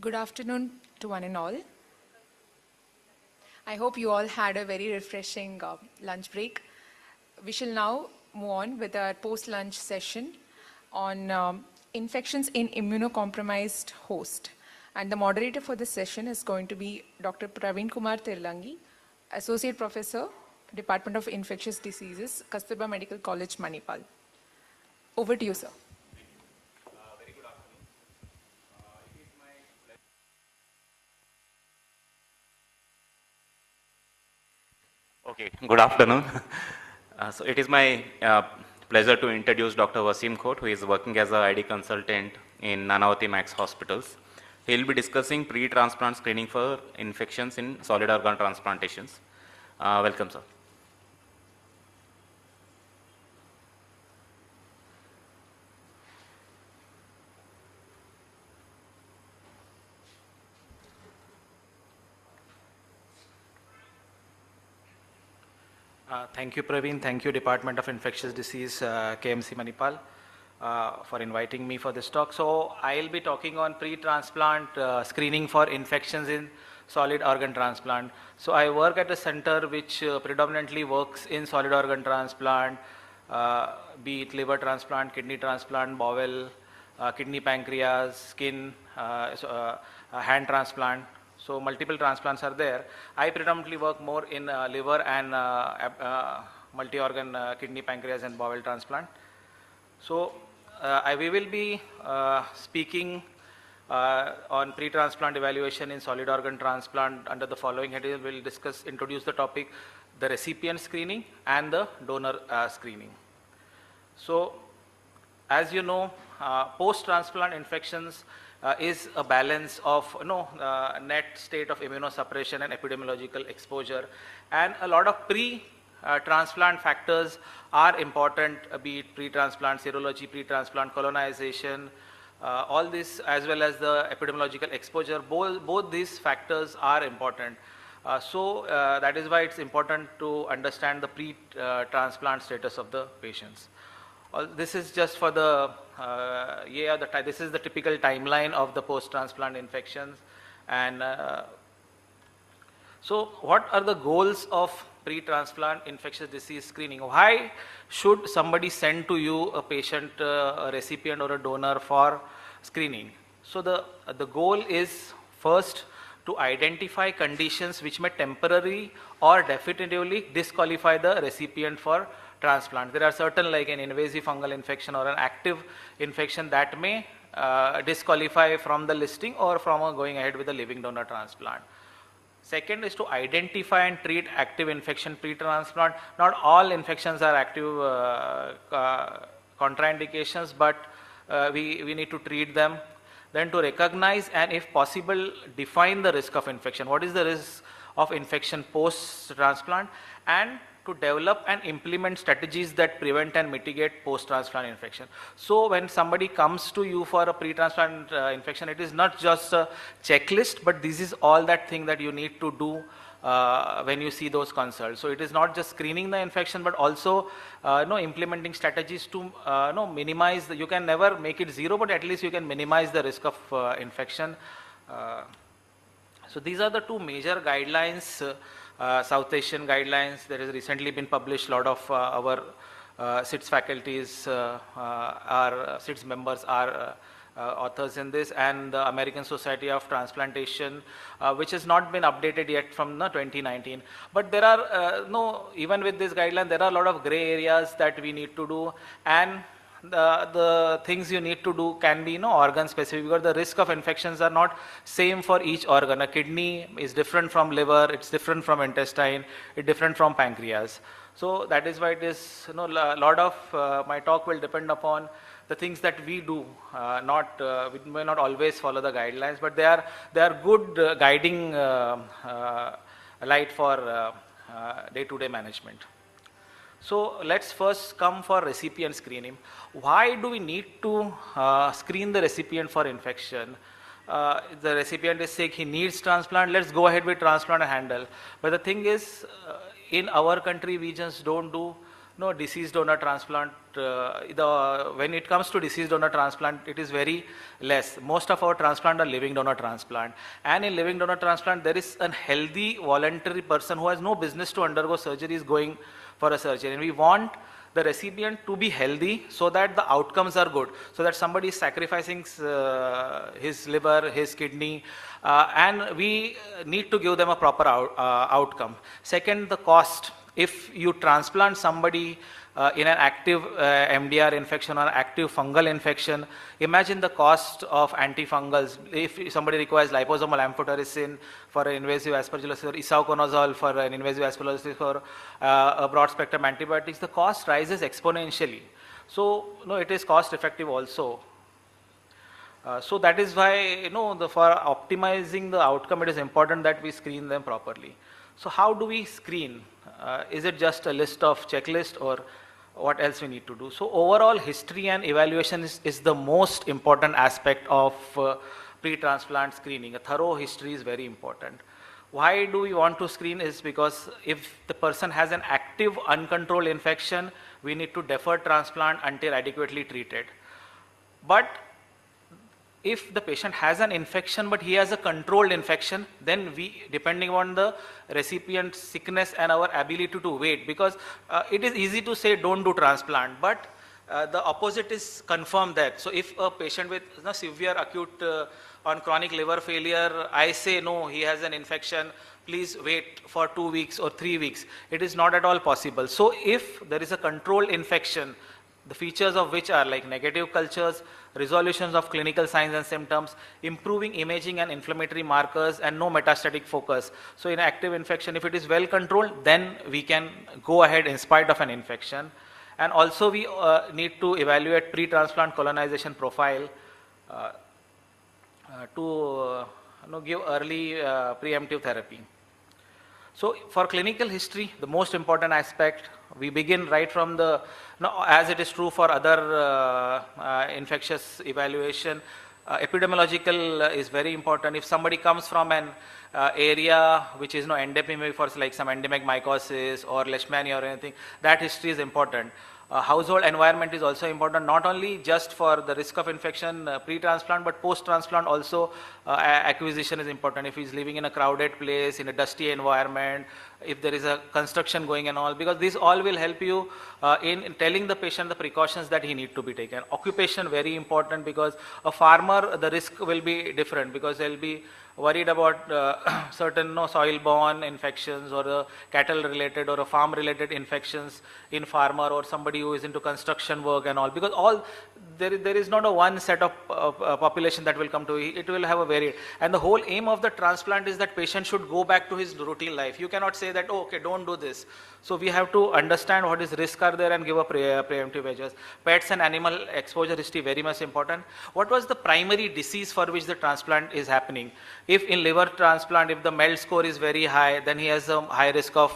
Good afternoon to one and all. I hope you all had a very refreshing lunch break. We shall now move on with our post-lunch session on infections in immunocompromised host. And the moderator for this session is going to be Dr. Praveen Kumar Tirlangi, Associate Professor, Department of Infectious Diseases, Kasturba Medical College, Manipal. Over to you, sir. Very good afternoon. It is my pleasure. Okay, good afternoon. So it is my pleasure to introduce Dr. Wasim Khot, who is working as a ID consultant in Nanavati Max Hospitals. He will be discussing pre-transplant screening for infections in solid organ transplantations. Welcome, sir. Thank you, Praveen. Thank you, Department of Infectious Disease, KMC Manipal, for inviting me for this talk. So I'll be talking on pre-transplant screening for infections in solid organ transplant. So I work at a center which predominantly works in solid organ transplant, be it liver transplant, kidney transplant, bowel, kidney pancreas, skin, hand transplant. So multiple transplants are there. I predominantly work more in liver and multi-organ kidney, pancreas and bowel transplant. So we will be speaking on pre-transplant evaluation in solid organ transplant under the following heading. We'll introduce the topic, the recipient screening and the donor screening. So as you know, post-transplant infections is a balance of net state of immunosuppression and epidemiological exposure, and a lot of pre-transplant factors are important, be it pre-transplant serology, pre-transplant colonization, all this, as well as the epidemiological exposure. Both these factors are important. So that is why it's important to understand the pre-transplant status of the patients. This is just for the this is the typical timeline of the post-transplant infections. And so what are the goals of pre-transplant infectious disease screening? Why should somebody send to you a patient, a recipient or a donor for screening? So the goal is first to identify conditions which may temporarily or definitively disqualify the recipient for transplant. There are certain, like an invasive fungal infection or an active infection, that may disqualify from the listing or from going ahead with a living donor transplant. Second is to identify and treat active infection pre-transplant. Not all infections are active contraindications, but we need to treat them. Then to recognize and, if possible, define the risk of infection. What is the risk of infection post-transplant? And to develop and implement strategies that prevent and mitigate post-transplant infection. So when somebody comes to you for a pre-transplant infection, it is not just a checklist, but this is all that thing that you need to do when you see those consults. So it is not just screening the infection, but also implementing strategies to minimize. You can never make it zero, but at least you can minimize the risk of infection. So these are the two major guidelines. South Asian guidelines. There has recently been published. A lot of our SITS faculties, our SITS members are authors in this, and the American Society of Transplantation, which has not been updated yet from 2019. But there are even with this guideline, there are a lot of gray areas that we need to do, and the things you need to do can be organ specific, because the risk of infections are not same for each organ. A kidney is different from liver, it's different from intestine, it's different from pancreas. So that is why it is a lot of my talk will depend upon the things that we do. We may not always follow the guidelines, but they are good guiding light for day-to-day management. So let's first come for recipient screening. Why do we need to screen the recipient for infection? The recipient is sick, he needs transplant, let's go ahead with transplant and handle. But the thing is, in our country, we just don't do no, deceased donor transplant, when it comes to deceased donor transplant, it is very less. Most of our transplant are living donor transplant. And in living donor transplant, there is a healthy voluntary person who has no business to undergo surgery is going for a surgery. And we want the recipient to be healthy so that the outcomes are good, so that somebody is sacrificing his liver, his kidney, and we need to give them a proper outcome. Second, the cost. If you transplant somebody in an active MDR infection or active fungal infection, imagine the cost of antifungals. If somebody requires liposomal amphotericin for an invasive aspergillosis or isavuconazole for an invasive aspergillosis or a broad spectrum antibiotics, the cost rises exponentially. So, no, it is cost effective also. So that is why, for optimizing the outcome, it is important that we screen them properly. So how do we screen? Is it just a list of checklist, or what else we need to do? So overall history and evaluation is the most important aspect of pre-transplant screening. A thorough history is very important. Why do we want to screen is because if the person has an active uncontrolled infection, we need to defer transplant until adequately treated. But if the patient has an infection but he has a controlled infection, then we, depending on the recipient's sickness and our ability to wait, because it is easy to say don't do transplant, but the opposite is confirmed that. So if a patient with severe acute on chronic liver failure, I say no, he has an infection, please wait for 2 weeks or 3 weeks, it is not at all possible. So if there is a controlled infection, the features of which are like negative cultures, resolutions of clinical signs and symptoms, improving imaging and inflammatory markers, and no metastatic focus. So in active infection, if it is well controlled, then we can go ahead in spite of an infection. And also we need to evaluate pre-transplant colonization profile to give early preemptive therapy. So for clinical history, the most important aspect, we begin right from the, as it is true for other infectious evaluation, epidemiological is very important. If somebody comes from an area which is endemic for like some endemic mycosis or leishmania or anything, that history is important. Household environment is also important, not only just for the risk of infection pre-transplant, but post-transplant also acquisition is important. If he's living in a crowded place, in a dusty environment, if there is a construction going and all, because this all will help you in telling the patient the precautions that he need to be taken. Occupation very important, because a farmer, the risk will be different, because they'll be worried about certain soil-borne infections or cattle related or farm related infections in farmer or somebody who is into construction work and all, because all there is not a one set of population that will come to it. It will have a varied, and the whole aim of the transplant is that patient should go back to his routine life. You cannot say that, oh, okay, don't do this. So we have to understand what is risk are there and give a preemptive measures. Pets and animal exposure history very much important. What was the primary disease for which the transplant is happening? If in liver transplant, if the MELD score is very high, then he has a high risk of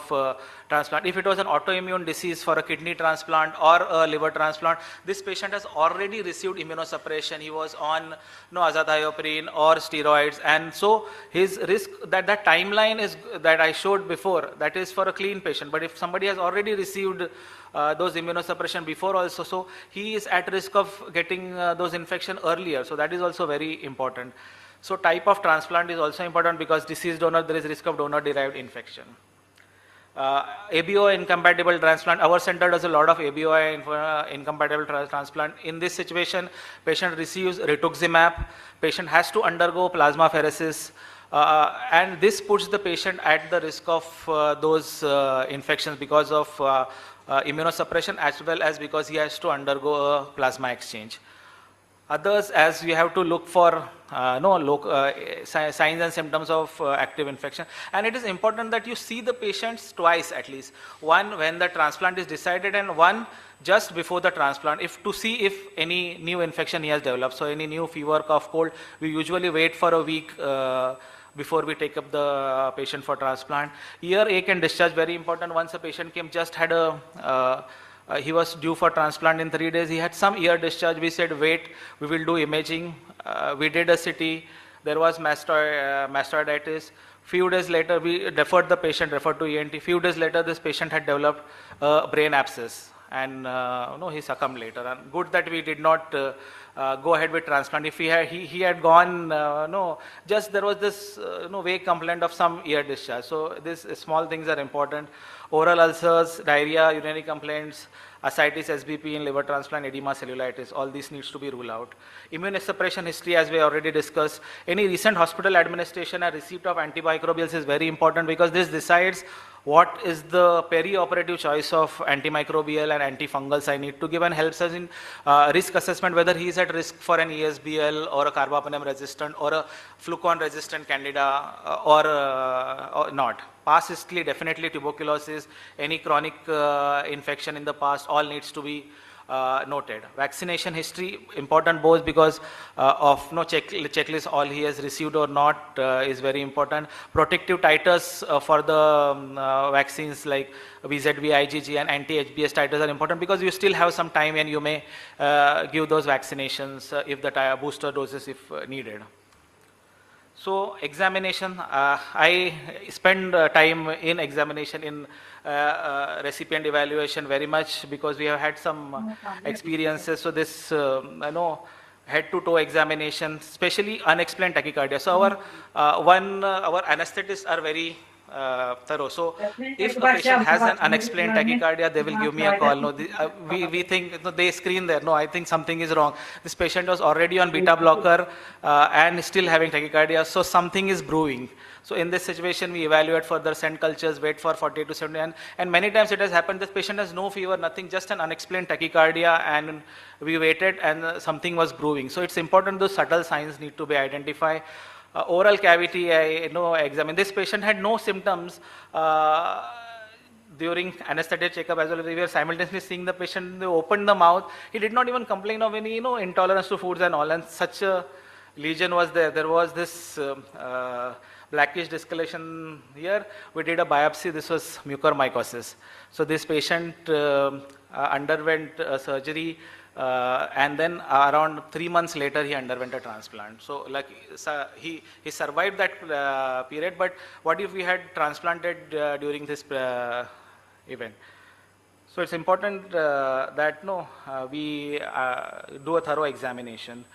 transplant. If it was an autoimmune disease for a kidney transplant or a liver transplant, this patient has already received immunosuppression. He was on azathioprine or steroids, and so his risk, that timeline is that I showed before, that is for a clean patient. But if somebody has already received those immunosuppression before also, so he is at risk of getting those infection earlier. So that is also very important. So type of transplant is also important, because deceased donor, there is risk of donor-derived infection. ABO incompatible transplant. Our center does a lot of ABO incompatible transplant. In this situation, patient receives rituximab. Patient has to undergo plasmapheresis, and this puts the patient at the risk of those infections because of immunosuppression, as well as because he has to undergo a plasma exchange. Others, as we have to look for signs and symptoms of active infection. And it is important that you see the patients twice at least. One when the transplant is decided, and one just before the transplant, to see if any new infection he has developed. So any new fever, cough, cold, we usually wait for a week before we take up the patient for transplant. Ear ache and discharge, very important. Once a patient came, just had he was due for transplant in 3 days. He had some ear discharge. We said, wait, we will do imaging. We did a CT. There was mastoiditis. Few days later, we deferred the patient, referred to ENT. Few days later, this patient had developed a brain abscess. and he succumbed later. And good that we did not go ahead with transplant. If he had gone, just there was this vague complaint of some ear discharge. So these small things are important. Oral ulcers, diarrhea, urinary complaints, ascites, SBP in liver transplant, edema, cellulitis, all these needs to be ruled out. Immunosuppression history, as we already discussed, any recent hospital administration and receipt of antimicrobials is very important, because this decides what is the peri-operative choice of antimicrobial and antifungals I need to give, and helps us in risk assessment whether he is at risk for an ESBL or a carbapenem resistant or a flucon resistant candida or not. Past history, definitely tuberculosis, any chronic infection in the past, all needs to be noted. Vaccination history, important both because of checklist, all he has received or not is very important. Protective titers for the vaccines like VZV, IgG and anti-HBs titers are important, because you still have some time and you may give those vaccinations if the booster doses if needed. So examination, I spend time in examination in recipient evaluation very much, because we have had some experiences. So this, head-to-toe examination, especially unexplained tachycardia. So our anesthetists are very thorough. So if a patient has an unexplained tachycardia, they will give me a call. No, we think they screen there. No, I think something is wrong. This patient was already on beta blocker and still having tachycardia, so something is brewing. So in this situation, we evaluate further, send cultures, wait for 48 to 70, and many times it has happened this patient has no fever, nothing, just an unexplained tachycardia, and we waited and something was brewing. So it's important those subtle signs need to be identified. Oral cavity, I examine. This patient had no symptoms during anesthetic checkup as well. We were simultaneously seeing the patient, they opened the mouth. He did not even complain of any, intolerance to foods and all, and such a lesion was there. There was this blackish discoloration here. We did a biopsy. This was mucormycosis. So this patient underwent surgery, and then around 3 months later he underwent a transplant. So like he survived that period, but what if we had transplanted during this event? So it's important that we do a thorough examination.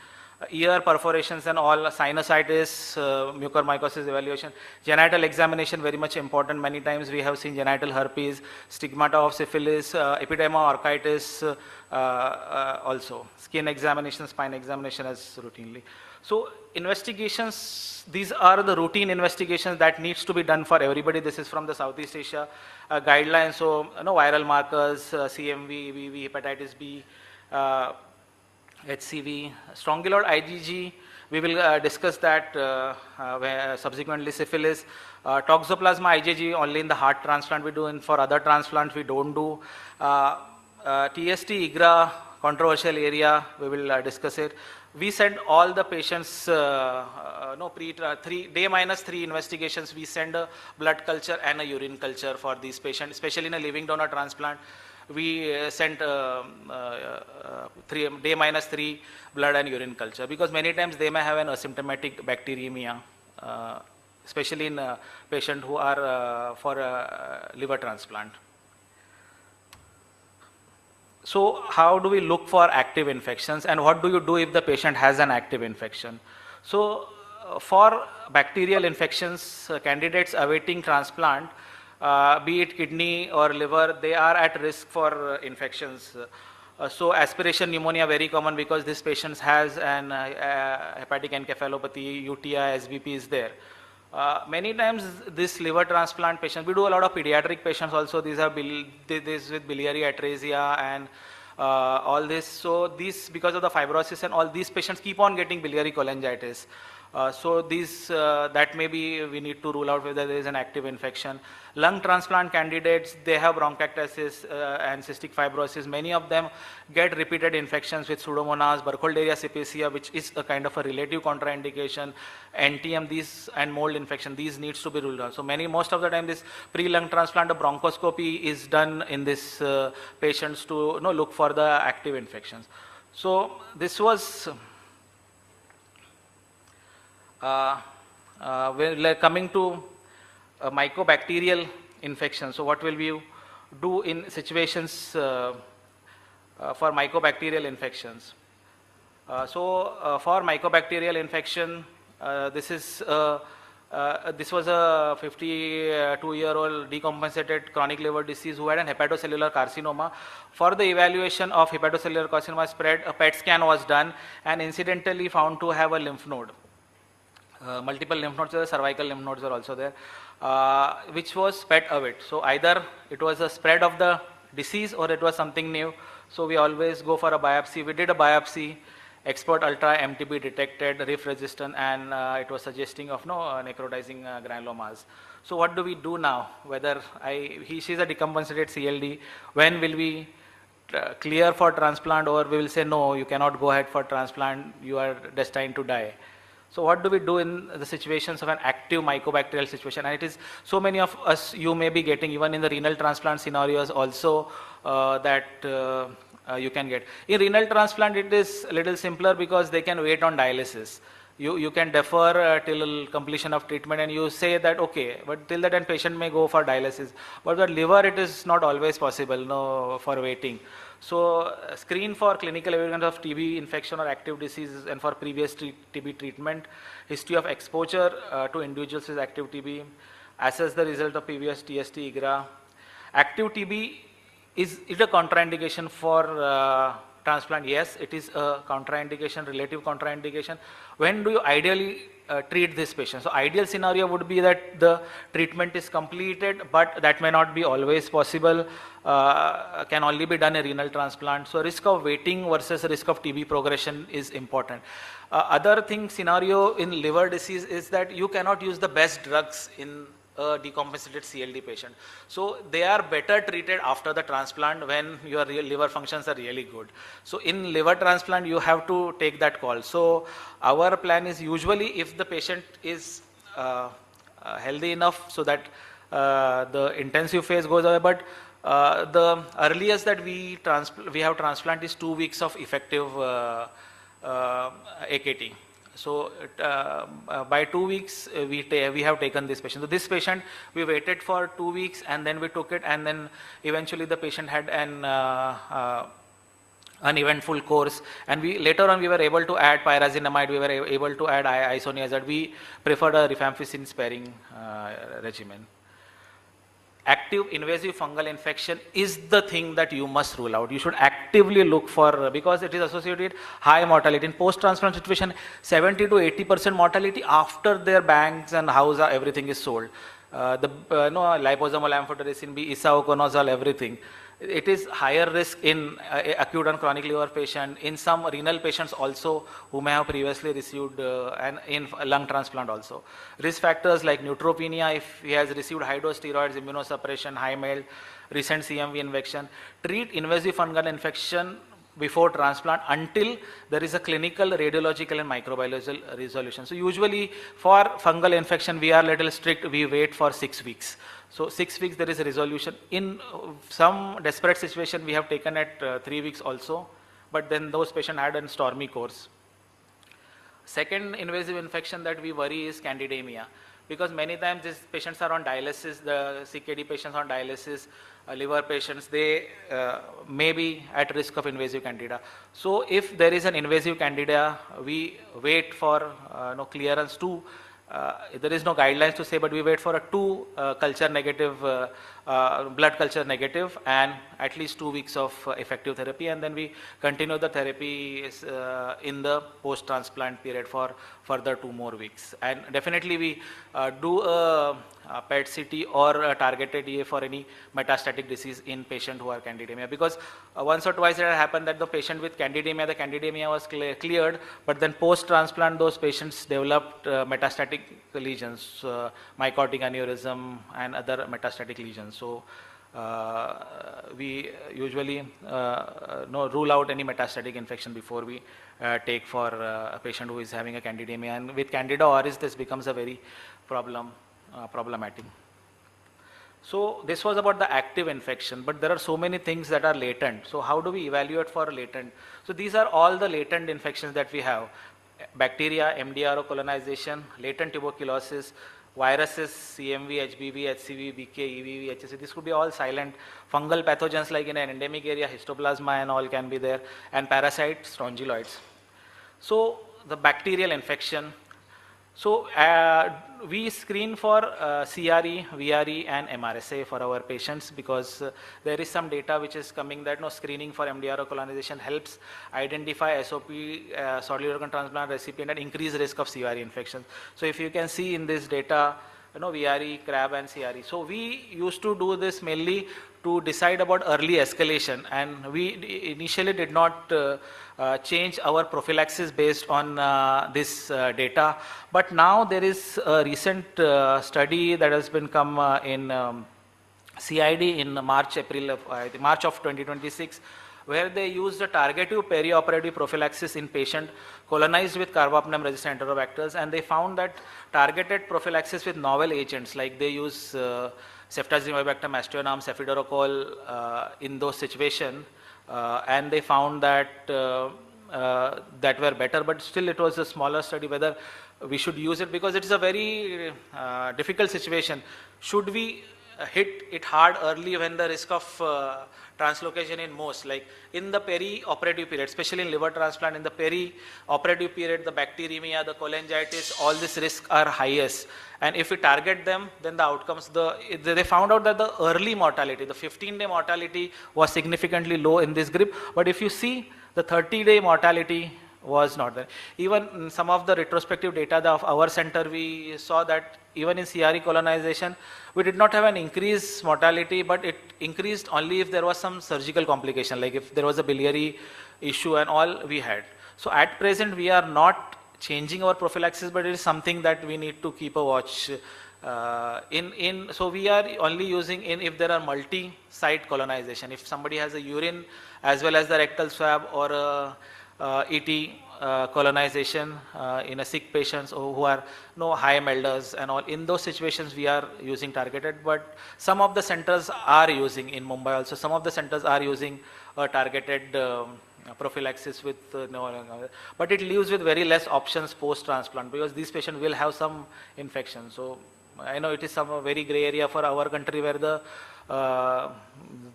Ear perforations and all, sinusitis, mucormycosis evaluation. Genital examination very much important. Many times we have seen genital herpes, stigmata of syphilis, epidermolysis also. Skin examination, spine examination as routinely. So investigations, these are the routine investigations that needs to be done for everybody. This is from the Southeast Asia guidelines. So viral markers, CMV, VV, hepatitis B, HCV, strongyloid IgG, we will discuss that subsequently. Syphilis, toxoplasma IgG only in the heart transplant we do, and for other transplants we don't do. TST, IGRA, controversial area, we will discuss it. We send all the patients, day -3 investigations, we send a blood culture and a urine culture for these patients, especially in a living donor transplant. We sent day -3 blood and urine culture, because many times they may have an asymptomatic bacteremia, especially in patients who are for liver transplant. So how do we look for active infections, and what do you do if the patient has an active infection? So for bacterial infections, candidates awaiting transplant, be it kidney or liver, they are at risk for infections. So aspiration pneumonia very common, because this patient has an hepatic encephalopathy, UTI, SBP is there. Many times this liver transplant patients, we do a lot of pediatric patients also. These are this with biliary atresia and all this. So these, because of the fibrosis and all, these patients keep on getting biliary cholangitis. So these, that may be, we need to rule out whether there is an active infection. Lung transplant candidates, they have bronchiectasis and cystic fibrosis. Many of them get repeated infections with Pseudomonas, Burkholderia cepacia, which is a kind of a relative contraindication. NTM, these, and mold infection, these needs to be ruled out. So most of the time this pre-lung transplant, a bronchoscopy is done in this patients to look for the active infections. So this was we're coming to mycobacterial infection. So what will we do in situations for mycobacterial infections. For mycobacterial infection, this was a 52-year-old decompensated chronic liver disease who had an hepatocellular carcinoma. For the evaluation of hepatocellular carcinoma spread, a PET scan was done and incidentally found to have a lymph node. Multiple lymph nodes, cervical lymph nodes are also there, which was PET await. So either it was a spread of the disease or it was something new. So we always go for a biopsy. We did a biopsy. Expert ultra MTB detected, RIF resistant, and it was suggesting of necrotizing granulomas. So what do we do now? Whether she's a decompensated CLD, when will we clear for transplant, or we will say no, you cannot go ahead for transplant, you are destined to die. So what do we do in the situations of an active mycobacterial situation? And it is so many of us, you may be getting even in the renal transplant scenarios also that you can get. In renal transplant, it is a little simpler because they can wait on dialysis. You can defer till completion of treatment, and you say that okay, but till that time patient may go for dialysis. But the liver, it is not always possible for waiting. So screen for clinical evidence of TB infection or active disease, and for previous TB treatment, history of exposure to individuals with active TB, assess the result of previous TST, IGRA. Active TB, is it a contraindication for transplant? Yes, it is a contraindication, relative contraindication. When do you ideally treat this patient? So ideal scenario would be that the treatment is completed, but that may not be always possible, can only be done in renal transplant. So risk of waiting versus risk of TB progression is important. Other thing scenario in liver disease is that you cannot use the best drugs in a decompensated CLD patient. So they are better treated after the transplant when your liver functions are really good. So in liver transplant, you have to take that call. So our plan is usually if the patient is healthy enough so that the intensive phase goes away, but the earliest that we have transplant is 2 weeks of effective AKT. So by 2 weeks, we have taken this patient. So this patient, we waited for 2 weeks and then we took it, and then eventually the patient had an uneventful course, and later on we were able to add pyrazinamide, we were able to add isoniazid. We preferred a rifampicin sparing regimen. Active invasive fungal infection is the thing that you must rule out. You should actively look for, because it is associated with high mortality. In post-transplant situation, 70 to 80% mortality after their banks and house, everything is sold. Liposomal amphotericin B, isavuconazole, everything. It is higher risk in acute and chronic liver patient, in some renal patients also who may have previously received, and in lung transplant also. Risk factors like neutropenia, if he has received high dose steroids, immunosuppression, high MELD, recent CMV infection. Treat invasive fungal infection before transplant until there is a clinical, radiological and microbiological resolution. So usually for fungal infection, we are little strict, we wait for 6 weeks. So 6 weeks there is a resolution. In some desperate situation we have taken at 3 weeks also, but then those patients had a stormy course. Second invasive infection that we worry is candidemia, because many times these patients are on dialysis, the CKD patients on dialysis, liver patients, they may be at risk of invasive candida. So if there is an invasive candida, we wait for clearance to, there is no guidelines to say, but we wait for a 2 culture negative, blood culture negative, and at least 2 weeks of effective therapy, and then we continue the therapy in the post-transplant period for further 2 more weeks. And definitely we do a PET CT or a targeted EA for any metastatic disease in patient who are candidemia, because once or twice it had happened that the patient with candidemia, the candidemia was cleared, but then post-transplant those patients developed metastatic lesions, mycotic aneurysm and other metastatic lesions. So we usually rule out any metastatic infection before we take for a patient who is having a candidemia, and with Candida auris this becomes a very problematic. So this was about the active infection, but there are so many things that are latent. So how do we evaluate for latent? So these are all the latent infections that we have: bacteria, MDRO colonization, latent tuberculosis, viruses, CMV, HBV, HCV, BK, EVV, HSCT, this could be all silent. Fungal pathogens like in an endemic area, histoplasma and all can be there, and parasites, strongyloids. So the bacterial infection. So we screen for CRE, VRE and MRSA for our patients because there is some data which is coming that screening for MDR colonization helps identify SOP, solid organ transplant recipient, and increase risk of CRE infections. So if you can see in this data, VRE, CRAB and CRE. So we used to do this mainly to decide about early escalation, and we initially did not change our prophylaxis based on this data. But now there is a recent study that has been come in CID in March of 2026, where they used a targeted perioperative prophylaxis in patient colonized with carbapenem resistant enterobacters, and they found that targeted prophylaxis with novel agents like they use ceftazimabactam, aztreonam, cefiderocol in those situations, and they found that that were better, but still it was a smaller study whether we should use it because it is a very difficult situation. Should we hit it hard early when the risk of translocation in most, like in the peri-operative period, especially in liver transplant, in the peri-operative period, the bacteremia, the cholangitis, all these risks are highest. And if we target them, then the outcomes, they found out that the early mortality, the 15-day mortality was significantly low in this group. But if you see, the 30-day mortality was not there. Even in some of the retrospective data of our center, we saw that even in CRE colonization, we did not have an increased mortality, but it increased only if there was some surgical complication, like if there was a biliary issue and all we had. So at present, we are not changing our prophylaxis, but it is something that we need to keep a watch. So we are only using if there are multi-site colonization. If somebody has a urine as well as the rectal swab or a ET colonization in a sick patients who are high melders and all, in those situations we are using targeted, but some of the centers are using in Mumbai also, some of the centers are using targeted prophylaxis with but it leaves with very less options post-transplant because these patients will have some infection. So I know it is some very gray area for our country where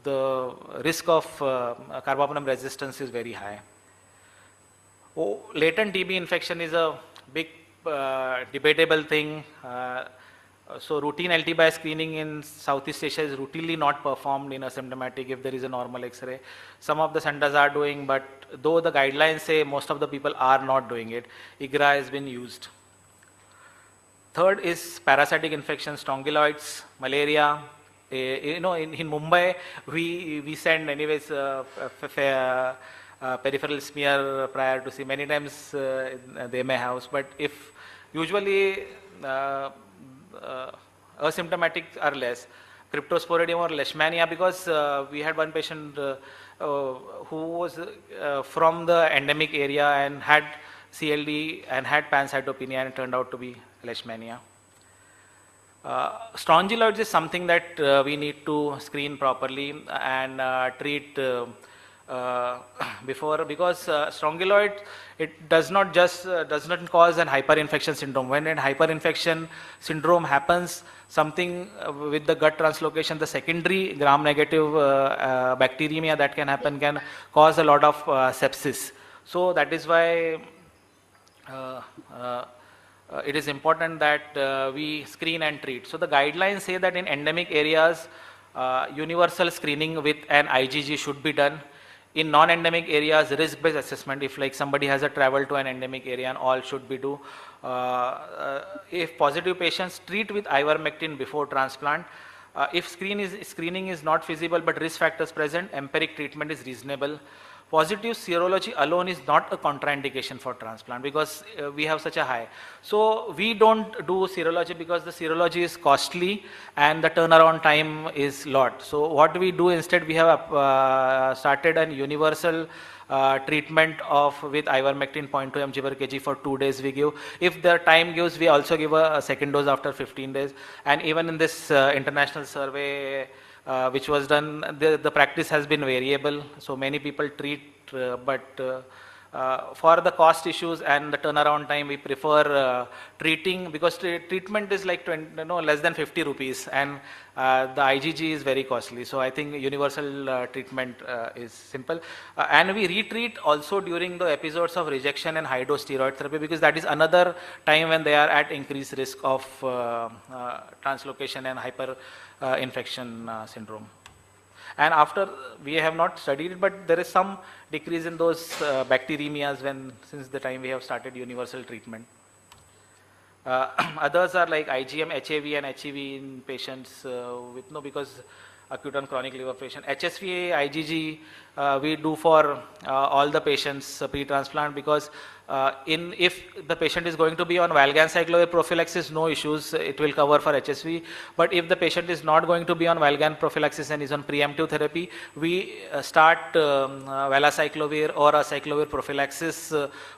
the risk of carbapenem resistance is very high. Latent TB infection is a big debatable thing. So routine LT-BI screening in Southeast Asia is routinely not performed in asymptomatic if there is a normal X-ray. Some of the centers are doing, but though the guidelines say most of the people are not doing it, IGRA has been used. Third is parasitic infections, strongyloids, malaria. In Mumbai, we send anyways peripheral smear prior to see. Many times they may have, but if usually asymptomatic are less. Cryptosporidium or leishmania, because we had one patient who was from the endemic area and had CLD and had pancytopenia and it turned out to be leishmania. Strongyloids is something that we need to screen properly and treat before, because strongyloid, it does not cause an hyperinfection syndrome. When a hyperinfection syndrome happens, something with the gut translocation, the secondary gram-negative bacteremia that can happen can cause a lot of sepsis. So that is why it is important that we screen and treat. So the guidelines say that in endemic areas, universal screening with an IgG should be done. In non-endemic areas, risk-based assessment, if like somebody has a travel to an endemic area, and all should be do. If positive patients, treat with ivermectin before transplant. If screening is not feasible but risk factors present, empiric treatment is reasonable. Positive serology alone is not a contraindication for transplant because we have such a high. So we don't do serology because the serology is costly and the turnaround time is lot. So what we do instead, we have started an universal treatment with ivermectin 0.2 mg per kg for 2 days we give. If the time gives, we also give a second dose after 15 days. And even in this international survey which was done, the practice has been variable. So many people treat, but For the cost issues and the turnaround time, we prefer treating, because treatment is like 20, less than 50 rupees, and the IgG is very costly. So I think universal treatment is simple. And we retreat also during the episodes of rejection and high dose steroid therapy, because that is another time when they are at increased risk of translocation and hyper infection syndrome. And after, we have not studied it, but there is some decrease in those bacteremias since the time we have started universal treatment. Others are like IgM, HAV and HEV in patients because acute and chronic liver patient. HSV, IgG, we do for all the patients pre-transplant, because if the patient is going to be on valganciclovir prophylaxis, no issues, it will cover for HSV. But if the patient is not going to be on valgan prophylaxis and is on preemptive therapy, we start valacyclovir or acyclovir prophylaxis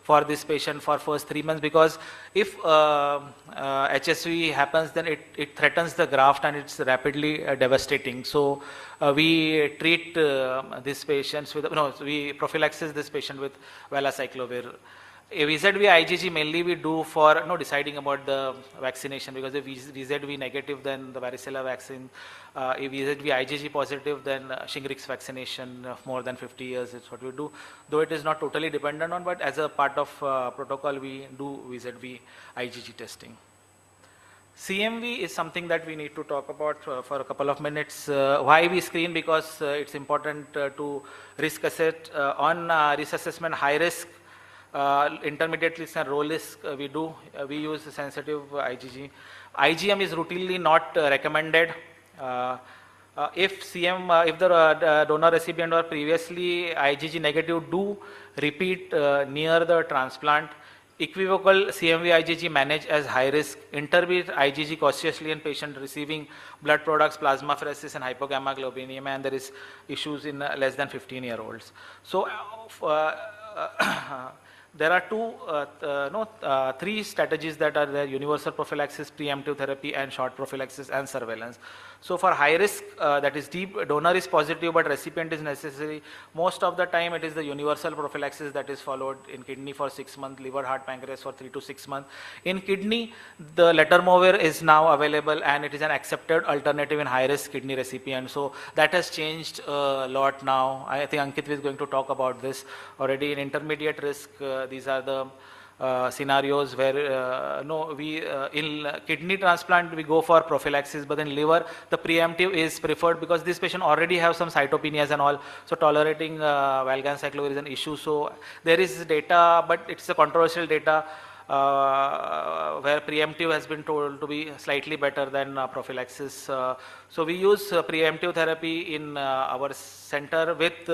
for this patient for first 3 months, because if HSV happens, then it threatens the graft and it's rapidly devastating. So we treat these patients with, we prophylaxis this patient with valacyclovir. VZV IgG mainly we do for deciding about the vaccination, because if VZV negative, then the varicella vaccine. If VZV IgG positive, then Shingrix vaccination of more than 50 years is what we do. Though it is not totally dependent on, but as a part of protocol, we do VZV IgG testing. CMV is something that we need to talk about for a couple of minutes. Why we screen? Because it's important to risk assess. On risk assessment, high risk, intermediate risk and low risk, we use sensitive IgG. IgM is routinely not recommended. If the donor recipient or previously IgG negative, do repeat near the transplant. Equivocal CMV IgG managed as high risk. Intermediate IgG cautiously in patient receiving blood products, plasmapheresis and hypogammaglobulinemia, and there is issues in less than 15-year-olds. So there are three strategies that are there: universal prophylaxis, preemptive therapy, and short prophylaxis and surveillance. So for high risk, that is deep, donor is positive but recipient is necessary. Most of the time it is the universal prophylaxis that is followed in kidney for 6 months, liver, heart, pancreas for 3 to 6 months. In kidney, the letermovir is now available and it is an accepted alternative in high risk kidney recipient. So that has changed a lot now. I think Ankit is going to talk about this already. In intermediate risk, these are the scenarios where in kidney transplant we go for prophylaxis, but in liver the preemptive is preferred, because this patient already have some cytopenias and all, so tolerating valganciclovir is an issue. So there is data, but it's a controversial data where preemptive has been told to be slightly better than prophylaxis. So we use preemptive therapy in our center with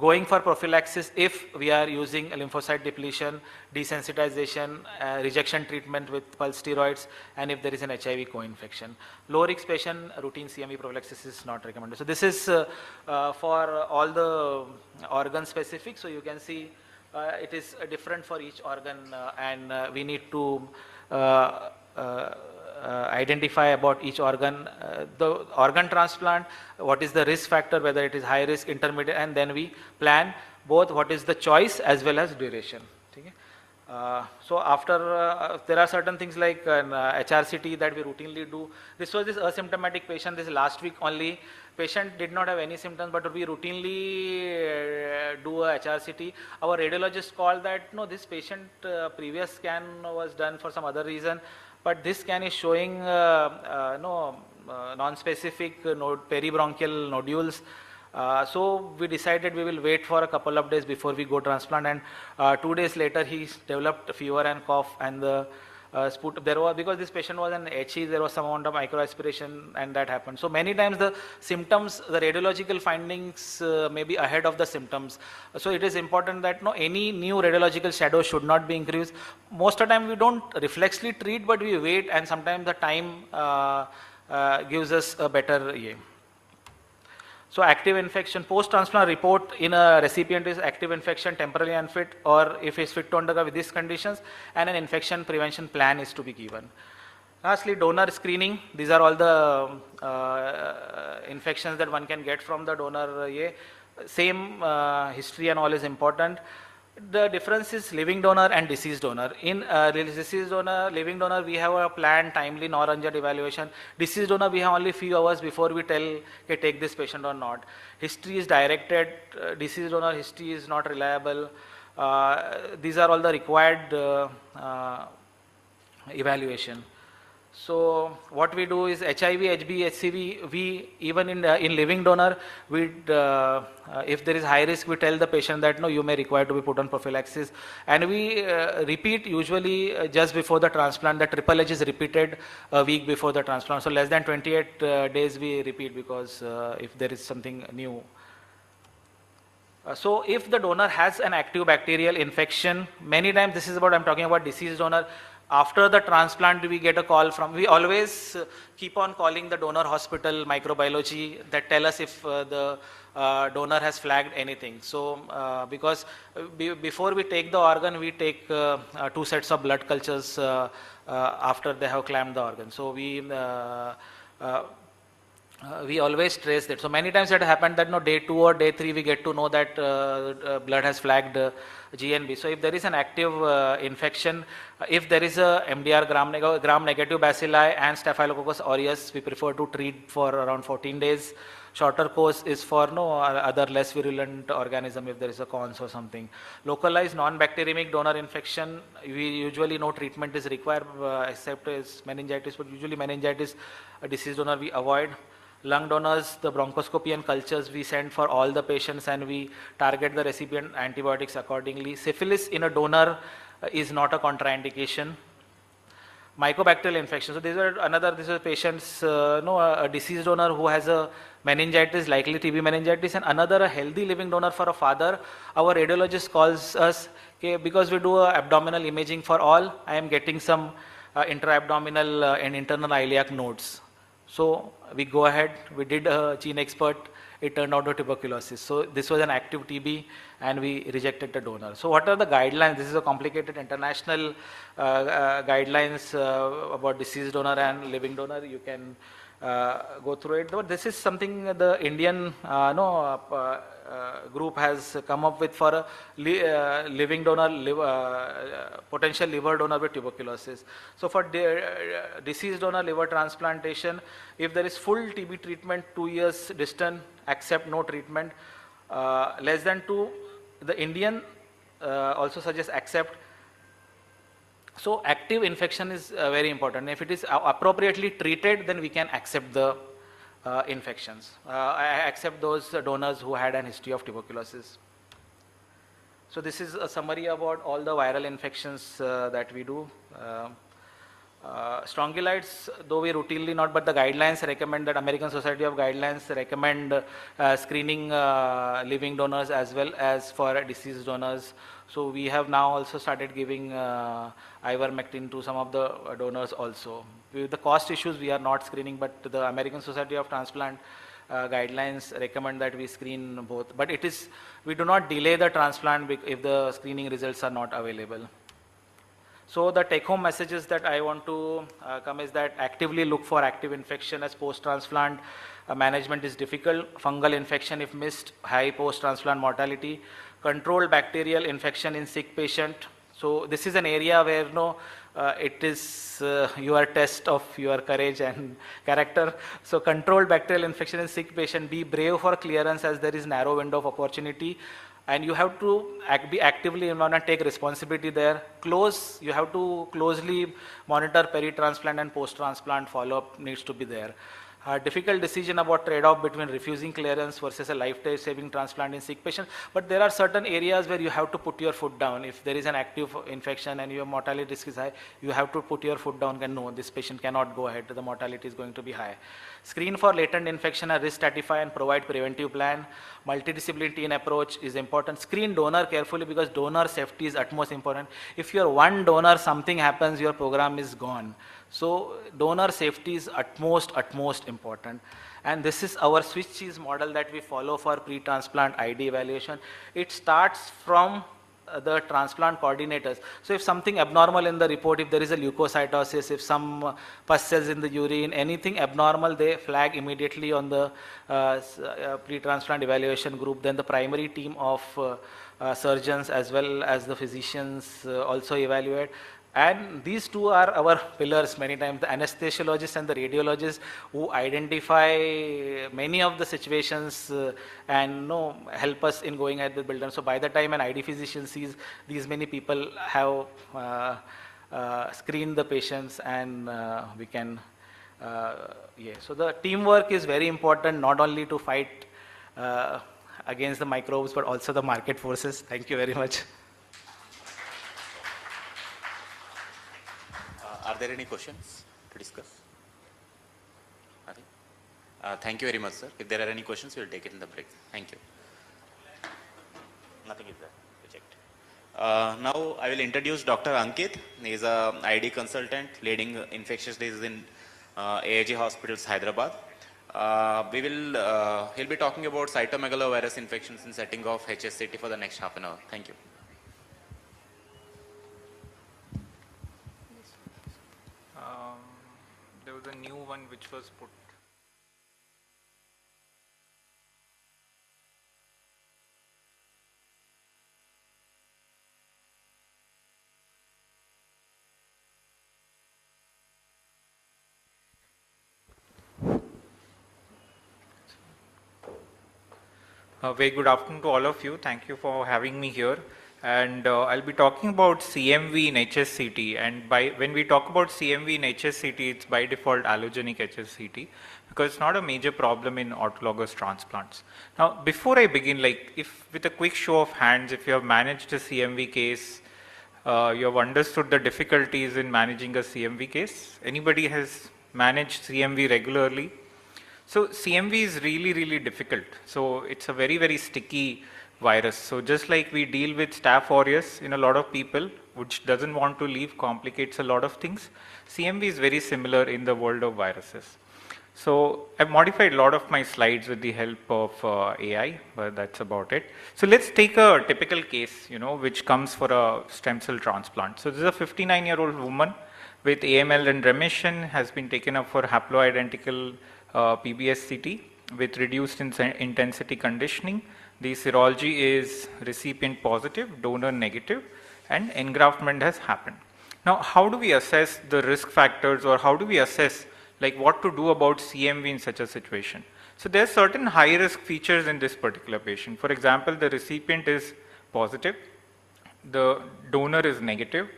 going for prophylaxis if we are using lymphocyte depletion, desensitization, rejection treatment with pulse steroids, and if there is an HIV co-infection. Low risk patient, routine CMV prophylaxis is not recommended. So this is for all the organ specific. So you can see it is different for each organ, and we need to identify about each organ, the organ transplant, what is the risk factor, whether it is high risk, intermediate, and then we plan both what is the choice as well as duration. Okay? So after, there are certain things like HRCT that we routinely do. This was this asymptomatic patient, this last week only. Patient did not have any symptoms, but we routinely do a HRCT. Our radiologist called that, no, this patient previous scan was done for some other reason, but this scan is showing non-specific peribronchial nodules. So we decided we will wait for a couple of days before we go transplant, and 2 days later he developed fever and cough, and the there was, because this patient was an HE, there was some amount of microaspiration, and that happened. So many times the symptoms, the radiological findings may be ahead of the symptoms. So it is important that any new radiological shadow should not be increased. Most of the time we don't reflexly treat, but we wait, and sometimes the time gives us a better aim. So active infection, post-transplant report in a recipient is active infection, temporarily unfit, or if it's fit to undergo with these conditions, and an infection prevention plan is to be given. Lastly, donor screening. These are all the infections that one can get from the donor. Same history and all is important. The difference is living donor and deceased donor. In deceased donor, living donor, we have a planned timely non-urgent evaluation. Deceased donor, we have only few hours before we tell, okay, take this patient or not. History is directed. Deceased donor history is not reliable. These are all the required evaluation. So what we do is HIV, HB, HCV, we even in living donor, we if there is high risk, we tell the patient that no, you may require to be put on prophylaxis, and we repeat usually just before the transplant. The triple H is repeated a week before the transplant. So less than 28 days we repeat, because if there is something new. So if the donor has an active bacterial infection, many times this is what I'm talking about, deceased donor. After the transplant, we get a call from, we always keep on calling the donor hospital microbiology that tell us if the donor has flagged anything. So because before we take the organ, we take 2 sets of blood cultures after they have clamped the organ. So we always trace that. So many times it happened that no, day 2 or day 3 we get to know that blood has flagged GNB. So if there is an active infection, if there is a MDR gram negative bacilli and Staphylococcus aureus, we prefer to treat for around 14 days. Shorter course is for no other less virulent organism if there is a cons or something. Localized non-bacteremic donor infection, we usually no treatment is required except as meningitis, but usually meningitis, a deceased donor we avoid. Lung donors, the bronchoscopy and cultures we send for all the patients, and we target the recipient antibiotics accordingly. Syphilis in a donor is not a contraindication. Mycobacterial infection. So these are patients, a deceased donor who has a meningitis, likely TB meningitis, and another a healthy living donor for a father. Our radiologist calls us, okay, because we do abdominal imaging for all, I am getting some intra-abdominal and internal iliac nodes. So we go ahead, we did a gene expert, it turned out to tuberculosis. So this was an active TB and we rejected the donor. So what are the guidelines? This is a complicated international guidelines about deceased donor and living donor. You can go through it. But this is something the Indian group has come up with for a living donor, potential liver donor with tuberculosis. So for deceased donor liver transplantation, if there is full TB treatment 2 years distant, accept no treatment. Less than 2, the Indian also suggests accept. So active infection is very important. If it is appropriately treated, then we can accept the infections. Accept those donors who had an history of tuberculosis. So this is a summary about all the viral infections that we do. Strongylides, though we routinely not, but the guidelines recommend that American Society of Guidelines recommend screening living donors as well as for deceased donors. So we have now also started giving ivermectin to some of the donors also. With the cost issues, we are not screening, but the American Society of Transplant guidelines recommend that we screen both. But it is, we do not delay the transplant if the screening results are not available. So the take-home messages that I want to come is that actively look for active infection as post-transplant. Management is difficult. Fungal infection if missed, high post-transplant mortality. Controlled bacterial infection in sick patient. So this is an area where it is your test of your courage and character. So controlled bacterial infection in sick patient, be brave for clearance as there is narrow window of opportunity. And you have to be actively involved and take responsibility there. You have to closely monitor peri-transplant and post-transplant follow-up needs to be there. Difficult decision about trade-off between refusing clearance versus a life-saving transplant in sick patient. But there are certain areas where you have to put your foot down. If there is an active infection and your mortality risk is high, you have to put your foot down and no, this patient cannot go ahead. The mortality is going to be high. Screen for latent infection and risk stratify and provide preventive plan. Multidisciplinary team approach is important. Screen donor carefully because donor safety is utmost important. If you're one donor, something happens, your program is gone. So donor safety is utmost important. And this is our Swiss cheese model that we follow for pre-transplant ID evaluation. It starts from the transplant coordinators. So if something abnormal in the report, if there is a leukocytosis, if some pus cells in the urine, anything abnormal, they flag immediately on the pre-transplant evaluation group. Then the primary team of surgeons as well as the physicians also evaluate. And these two are our pillars many times, the anesthesiologist and the radiologist, who identify many of the situations and help us in going ahead with build. So by the time an ID physician sees these many people have screened the patients, and we can, so the teamwork is very important, not only to fight against the microbes, but also the market forces. Thank you very much. Are there any questions to discuss? Nothing? Thank you very much, sir. If there are any questions, we'll take it in the break. Thank you. Nothing is there. Reject. Now I will introduce Dr. Ankit. He is a ID consultant leading infectious disease in AIG Hospitals, Hyderabad. He'll be talking about cytomegalovirus infections in setting of HSCT for the next half an hour. Thank you. There was a new one which was put. Very good afternoon to all of you. Thank you for having me here. And I'll be talking about CMV in HSCT. And when we talk about CMV in HSCT, it's by default allogenic HSCT, because it's not a major problem in autologous transplants. Now, before I begin, with a quick show of hands, if you have managed a CMV case, you have understood the difficulties in managing a CMV case. Anybody has managed CMV regularly? So CMV is really, really difficult. So it's a very, very sticky virus. So just like we deal with Staph aureus in a lot of people, which doesn't want to leave, complicates a lot of things, CMV is very similar in the world of viruses. So I've modified a lot of my slides with the help of AI, but that's about it. So let's take a typical case, which comes for a stem cell transplant. So this is a 59-year-old woman with AML in remission, has been taken up for haploidentical PBSCT with reduced intensity conditioning. The serology is recipient positive, donor negative, and engraftment has happened. Now, how do we assess the risk factors, or how do we assess what to do about CMV in such a situation? So there are certain high risk features in this particular patient. For example, the recipient is positive, the donor is negative,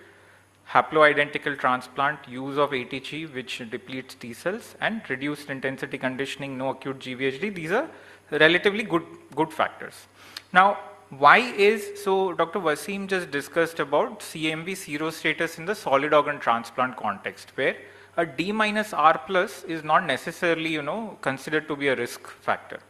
haploidentical transplant, use of ATG which depletes T cells, and reduced intensity conditioning, no acute GVHD. These are relatively good factors. Now, so Dr. Wasim just discussed about CMV serostatus in the solid organ transplant context, where a D minus R plus is not necessarily, considered to be a risk factor.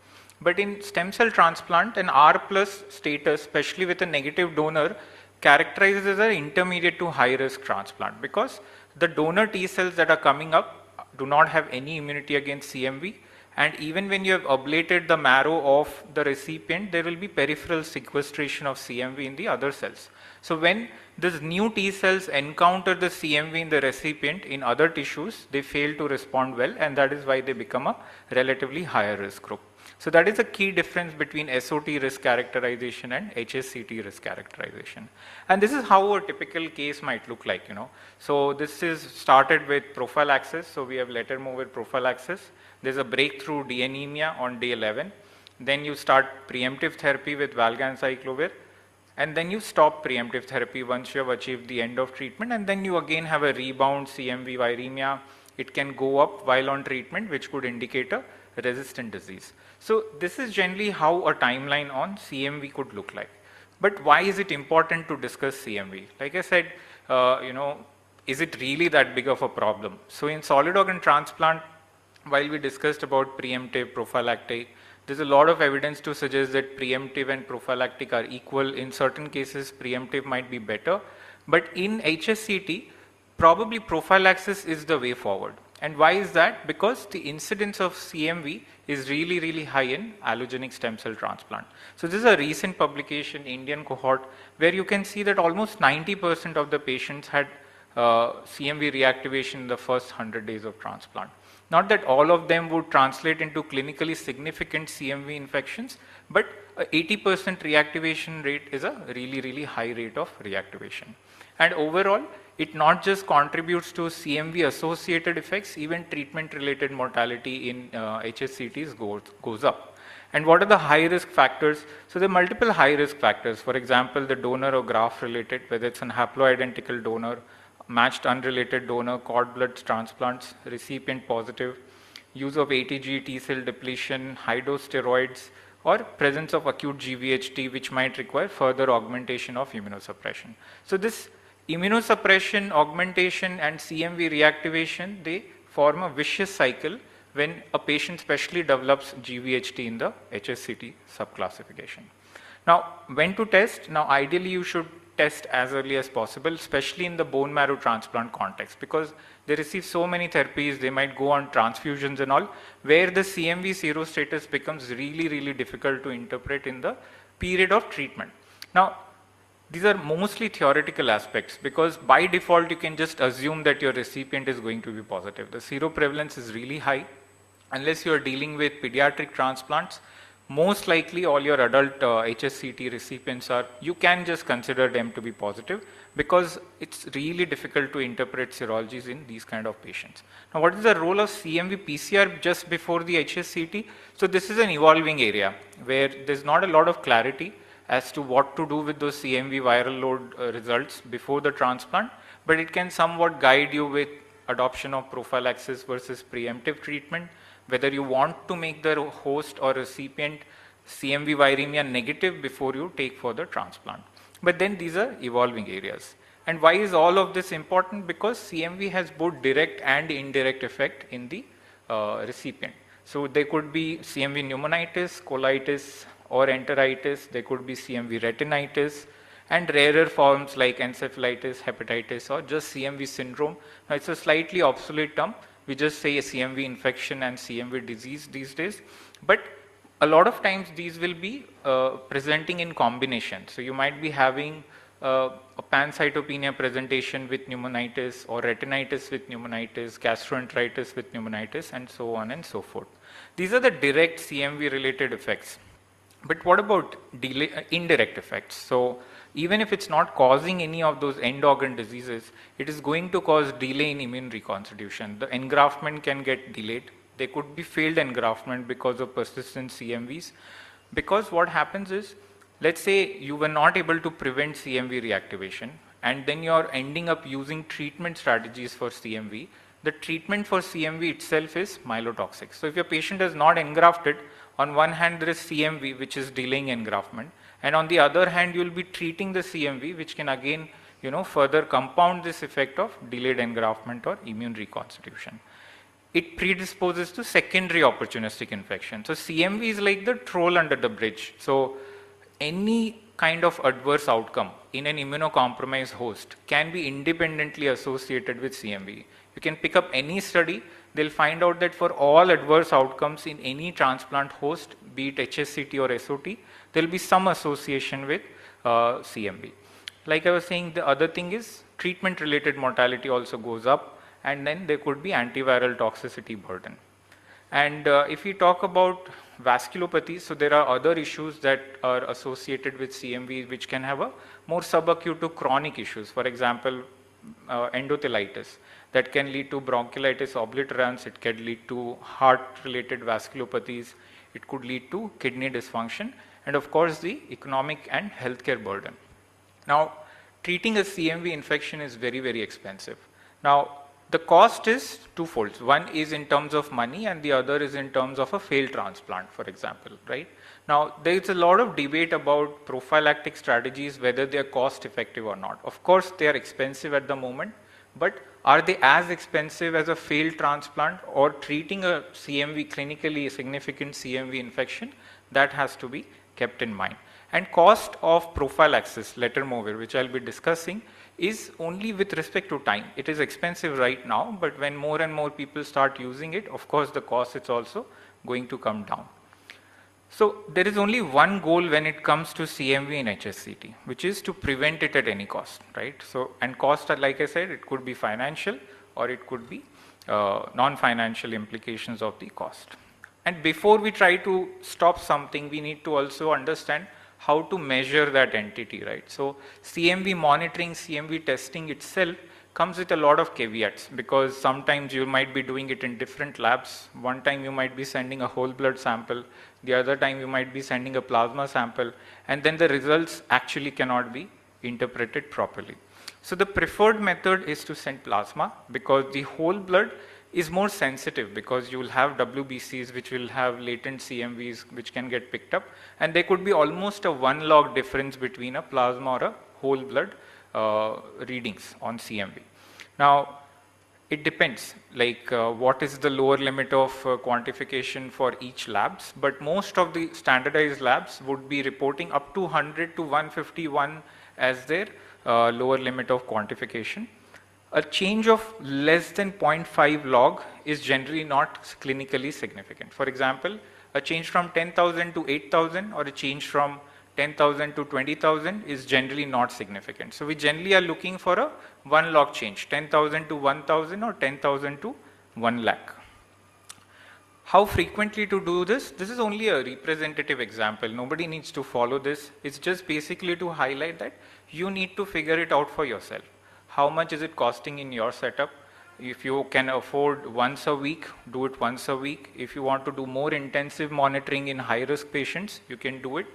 But in stem cell transplant, an R plus status, especially with a negative donor, characterizes as an intermediate to high risk transplant, because the donor T cells that are coming up do not have any immunity against CMV, and even when you have ablated the marrow of the recipient, there will be peripheral sequestration of CMV in the other cells. So when these new T cells encounter the CMV in the recipient in other tissues, they fail to respond well, and that is why they become a relatively higher risk group. So that is a key difference between SOT risk characterization and HSCT risk characterization. And this is how a typical case might look like, So this is started with prophylaxis. So we have letter move with prophylaxis. There's a breakthrough anemia on day 11. Then you start preemptive therapy with valganciclovir. And then you stop preemptive therapy once you have achieved the end of treatment. And then you again have a rebound CMV viremia. It can go up while on treatment, which could indicate a resistant disease. So this is generally how a timeline on CMV could look like. But why is it important to discuss CMV? Like I said, is it really that big of a problem? So in solid organ transplant, while we discussed about preemptive, prophylactic, there's a lot of evidence to suggest that preemptive and prophylactic are equal. In certain cases, preemptive might be better. But in HSCT, probably prophylaxis is the way forward. And why is that? Because the incidence of CMV is really, really high in allogenic stem cell transplant. So this is a recent publication, Indian cohort, where you can see that almost 90% of the patients had CMV reactivation in the first 100 days of transplant. Not that all of them would translate into clinically significant CMV infections, but 80% reactivation rate is a really, really high rate of reactivation. And overall, it not just contributes to CMV associated effects, even treatment related mortality in HSCTs goes up. And what are the high risk factors? So there are multiple high risk factors. For example, the donor or graft related, whether it's an haploidentical donor, matched unrelated donor, cord blood transplants, recipient positive, use of ATG, T cell depletion, high dose steroids, or presence of acute GVHD, which might require further augmentation of immunosuppression. So this immunosuppression, augmentation, and CMV reactivation, they form a vicious cycle when a patient especially develops GVHD in the HSCT subclassification. Now, when to test? Now, ideally, you should test as early as possible, especially in the bone marrow transplant context, because they receive so many therapies, they might go on transfusions and all, where the CMV serostatus becomes really, really difficult to interpret in the period of treatment. Now, these are mostly theoretical aspects, because by default, you can just assume that your recipient is going to be positive. The seroprevalence is really high. Unless you are dealing with pediatric transplants, most likely all your adult HSCT recipients are, you can just consider them to be positive, because it's really difficult to interpret serologies in these kind of patients. Now, what is the role of CMV PCR just before the HSCT? So this is an evolving area where there's not a lot of clarity as to what to do with those CMV viral load results before the transplant, but it can somewhat guide you with adoption of prophylaxis versus preemptive treatment, whether you want to make the host or recipient CMV viremia negative before you take for the transplant. But then these are evolving areas. And why is all of this important? Because CMV has both direct and indirect effect in the recipient. So there could be CMV pneumonitis, colitis, or enteritis. There could be CMV retinitis, and rarer forms like encephalitis, hepatitis, or just CMV syndrome. Now, it's a slightly obsolete term. We just say a CMV infection and CMV disease these days. But a lot of times these will be presenting in combination. So you might be having a pancytopenia presentation with pneumonitis, or retinitis with pneumonitis, gastroenteritis with pneumonitis, and so on and so forth. These are the direct CMV related effects. But what about indirect effects? So even if it's not causing any of those end organ diseases, it is going to cause delay in immune reconstitution. The engraftment can get delayed. There could be failed engraftment because of persistent CMVs. Because what happens is, let's say you were not able to prevent CMV reactivation, and then you're ending up using treatment strategies for CMV. The treatment for CMV itself is myelotoxic. So if your patient is not engrafted, on one hand there is CMV, which is delaying engraftment, and on the other hand you will be treating the CMV, which can again further compound this effect of delayed engraftment or immune reconstitution. It predisposes to secondary opportunistic infection. So CMV is like the troll under the bridge. So any kind of adverse outcome in an immunocompromised host can be independently associated with CMV. You can pick up any study, they'll find out that for all adverse outcomes in any transplant host, be it HSCT or SOT, there'll be some association with CMV. Like I was saying, the other thing is treatment related mortality also goes up, and then there could be antiviral toxicity burden. And if we talk about vasculopathy, so there are other issues that are associated with CMV which can have a more subacute to chronic issues. For example, endothelitis that can lead to bronchiolitis obliterans, it can lead to heart related vasculopathies, it could lead to kidney dysfunction, and of course the economic and healthcare burden. Now, treating a CMV infection is very, very expensive. Now, the cost is twofold. One is in terms of money, and the other is in terms of a failed transplant, for example, right? Now, there is a lot of debate about prophylactic strategies, whether they are cost effective or not. Of course, they are expensive at the moment, but are they as expensive as a failed transplant or treating a CMV, clinically significant CMV infection? That has to be kept in mind. And cost of prophylaxis, letermovir, which I'll be discussing, is only with respect to time. It is expensive right now, but when more and more people start using it, of course the cost is also going to come down. So there is only one goal when it comes to CMV and HSCT, which is to prevent it at any cost, right? So, and cost, like I said, it could be financial or it could be non-financial implications of the cost. And before we try to stop something, we need to also understand how to measure that entity, right? So CMV monitoring, CMV testing itself comes with a lot of caveats, because sometimes you might be doing it in different labs. One time you might be sending a whole blood sample, the other time you might be sending a plasma sample, and then the results actually cannot be interpreted properly. So the preferred method is to send plasma, because the whole blood is more sensitive, because you will have WBCs which will have latent CMVs which can get picked up, and there could be almost a 1 log difference between a plasma or a whole blood readings on CMV. Now, it depends, like what is the lower limit of quantification for each labs, but most of the standardized labs would be reporting up to 100 to 151 as their lower limit of quantification. A change of less than 0.5 log is generally not clinically significant. For example, a change from 10,000 to 8,000 or a change from 10,000 to 20,000 is generally not significant. So we generally are looking for a 1 log change, 10,000 to 1,000 or 10,000 to 1 lakh. How frequently to do this? This is only a representative example. Nobody needs to follow this. It's just basically to highlight that you need to figure it out for yourself. How much is it costing in your setup? If you can afford once a week, do it once a week. If you want to do more intensive monitoring in high-risk patients, you can do it.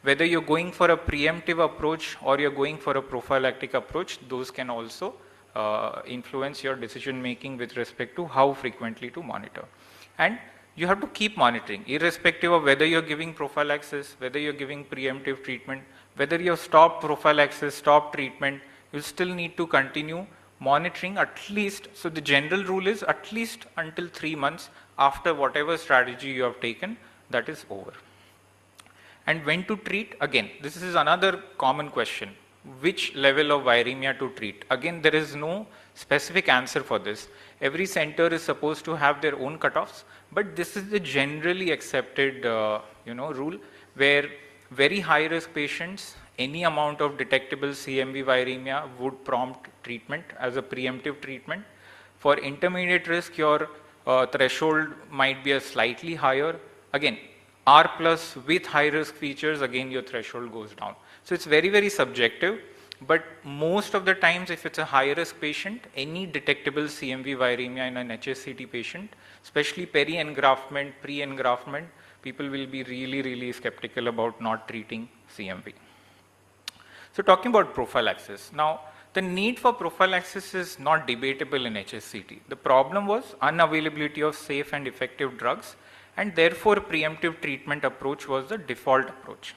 Whether you're going for a preemptive approach or you're going for a prophylactic approach, those can also influence your decision making with respect to how frequently to monitor. And you have to keep monitoring, irrespective of whether you're giving prophylaxis, whether you're giving preemptive treatment, whether you've stopped prophylaxis, stopped treatment, you still need to continue monitoring at least. So the general rule is at least until 3 months after whatever strategy you have taken, that is over. And when to treat? Again, this is another common question. Which level of viremia to treat? Again, there is no specific answer for this. Every center is supposed to have their own cutoffs, but this is the generally accepted rule, where very high risk patients, any amount of detectable CMV viremia would prompt treatment as a preemptive treatment. For intermediate risk, your threshold might be a slightly higher. Again, R plus with high risk features, again your threshold goes down. So it's very, very subjective, but most of the times if it's a high risk patient, any detectable CMV viremia in an HSCT patient, especially peri-engraftment, pre-engraftment, people will be really, really skeptical about not treating CMV. So talking about prophylaxis. Now, the need for prophylaxis is not debatable in HSCT. The problem was unavailability of safe and effective drugs, and therefore preemptive treatment approach was the default approach.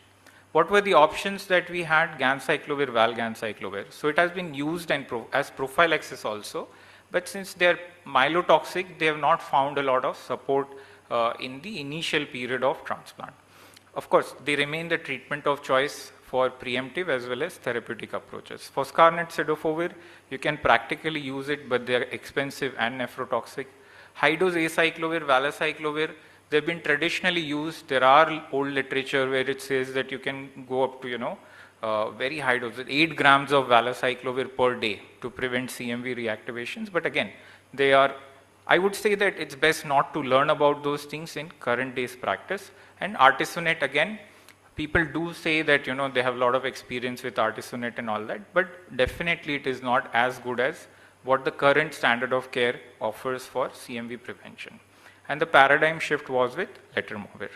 What were the options that we had? Ganciclovir, valganciclovir. So it has been used as prophylaxis also, but since they are myelotoxic, they have not found a lot of support in the initial period of transplant. Of course, they remain the treatment of choice for preemptive as well as therapeutic approaches. Foscarnet, cidofovir, you can practically use it, but they are expensive and nephrotoxic. High-dose acyclovir, valacyclovir, they've been traditionally used. There are old literature where it says that you can go up to, very high doses, 8 grams of valacyclovir per day to prevent CMV reactivations. But again, I would say that it's best not to learn about those things in current day's practice. And artesunate, again, people do say that, they have a lot of experience with artesunate and all that, but definitely it is not as good as what the current standard of care offers for CMV prevention. And the paradigm shift was with letermovir.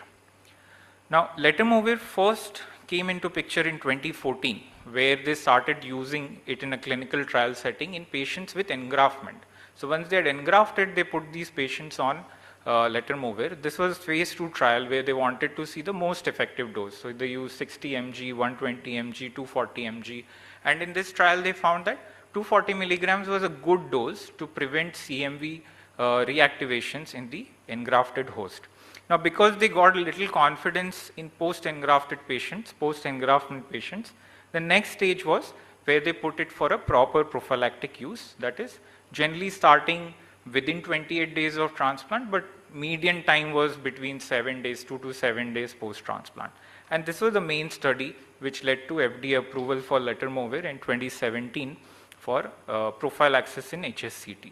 Now, letermovir first came into picture in 2014, where they started using it in a clinical trial setting in patients with engraftment. So once they had engrafted, they put these patients on letermovir. This was phase 2 trial where they wanted to see the most effective dose. So they used 60 mg, 120 mg, 240 mg. And in this trial, they found that 240 milligrams was a good dose to prevent CMV reactivations in the engrafted host. Now, because they got a little confidence in post-engrafted patients, post-engraftment patients, the next stage was where they put it for a proper prophylactic use, that is generally starting within 28 days of transplant, but median time was between 7 days, 2 to 7 days post-transplant. And this was the main study which led to FDA approval for letermovir in 2017 for prophylaxis in HSCT.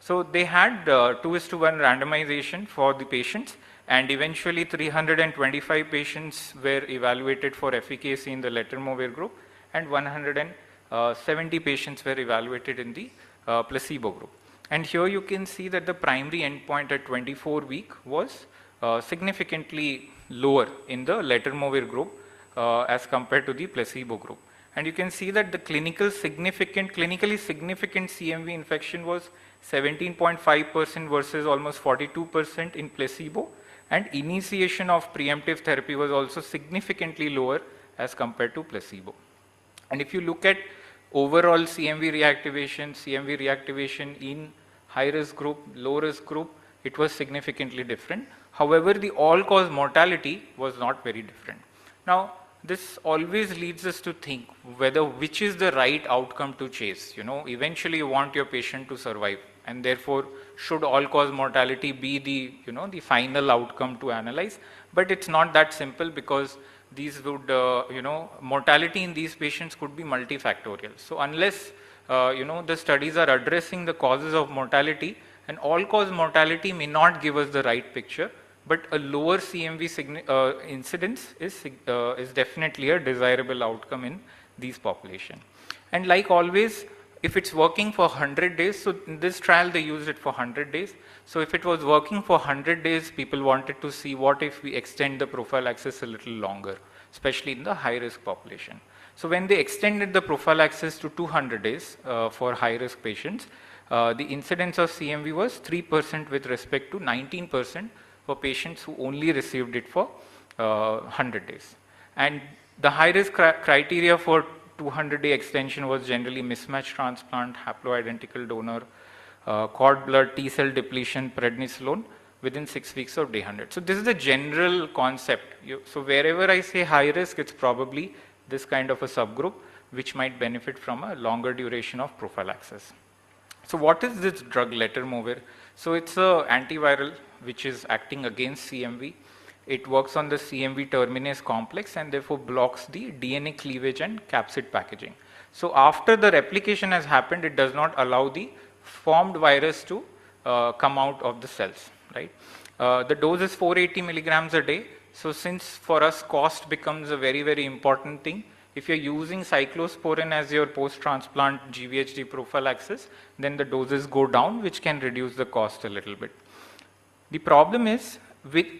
So they had 2:1 randomization for the patients, and eventually 325 patients were evaluated for efficacy in the letermovir group, and 170 patients were evaluated in the placebo group. And here you can see that the primary endpoint at 24-week was significantly lower in the letermovir group as compared to the placebo group. And you can see that the clinically significant CMV infection was 17.5% versus almost 42% in placebo, and initiation of preemptive therapy was also significantly lower as compared to placebo. And if you look at overall CMV reactivation in high risk group, low risk group, it was significantly different. However, the all-cause mortality was not very different. Now, this always leads us to think whether which is the right outcome to chase. Eventually you want your patient to survive, and therefore should all-cause mortality be the, the final outcome to analyze. But it's not that simple, because these would, mortality in these patients could be multifactorial. So unless, the studies are addressing the causes of mortality, and all-cause mortality may not give us the right picture, but a lower CMV incidence is definitely a desirable outcome in these population. And like always, if it's working for 100 days, so in this trial they used it for 100 days. So if it was working for 100 days, people wanted to see what if we extend the prophylaxis a little longer, especially in the high risk population. So when they extended the prophylaxis to 200 days for high risk patients, the incidence of CMV was 3% with respect to 19% for patients who only received it for 100 days. And the high risk criteria for 200-day extension was generally mismatch transplant, haploidentical donor, cord blood, T cell depletion, prednisolone within 6 weeks of day 100. So this is the general concept. So wherever I say high risk, it's probably this kind of a subgroup which might benefit from a longer duration of prophylaxis. So what is this drug letermovir? So it's an antiviral which is acting against CMV. It works on the CMV terminase complex and therefore blocks the DNA cleavage and capsid packaging. So after the replication has happened, it does not allow the formed virus to come out of the cells, right? The dose is 480 milligrams a day. So since for us cost becomes a very, very important thing, if you're using cyclosporin as your post-transplant GVHD prophylaxis, then the doses go down, which can reduce the cost a little bit. The problem is,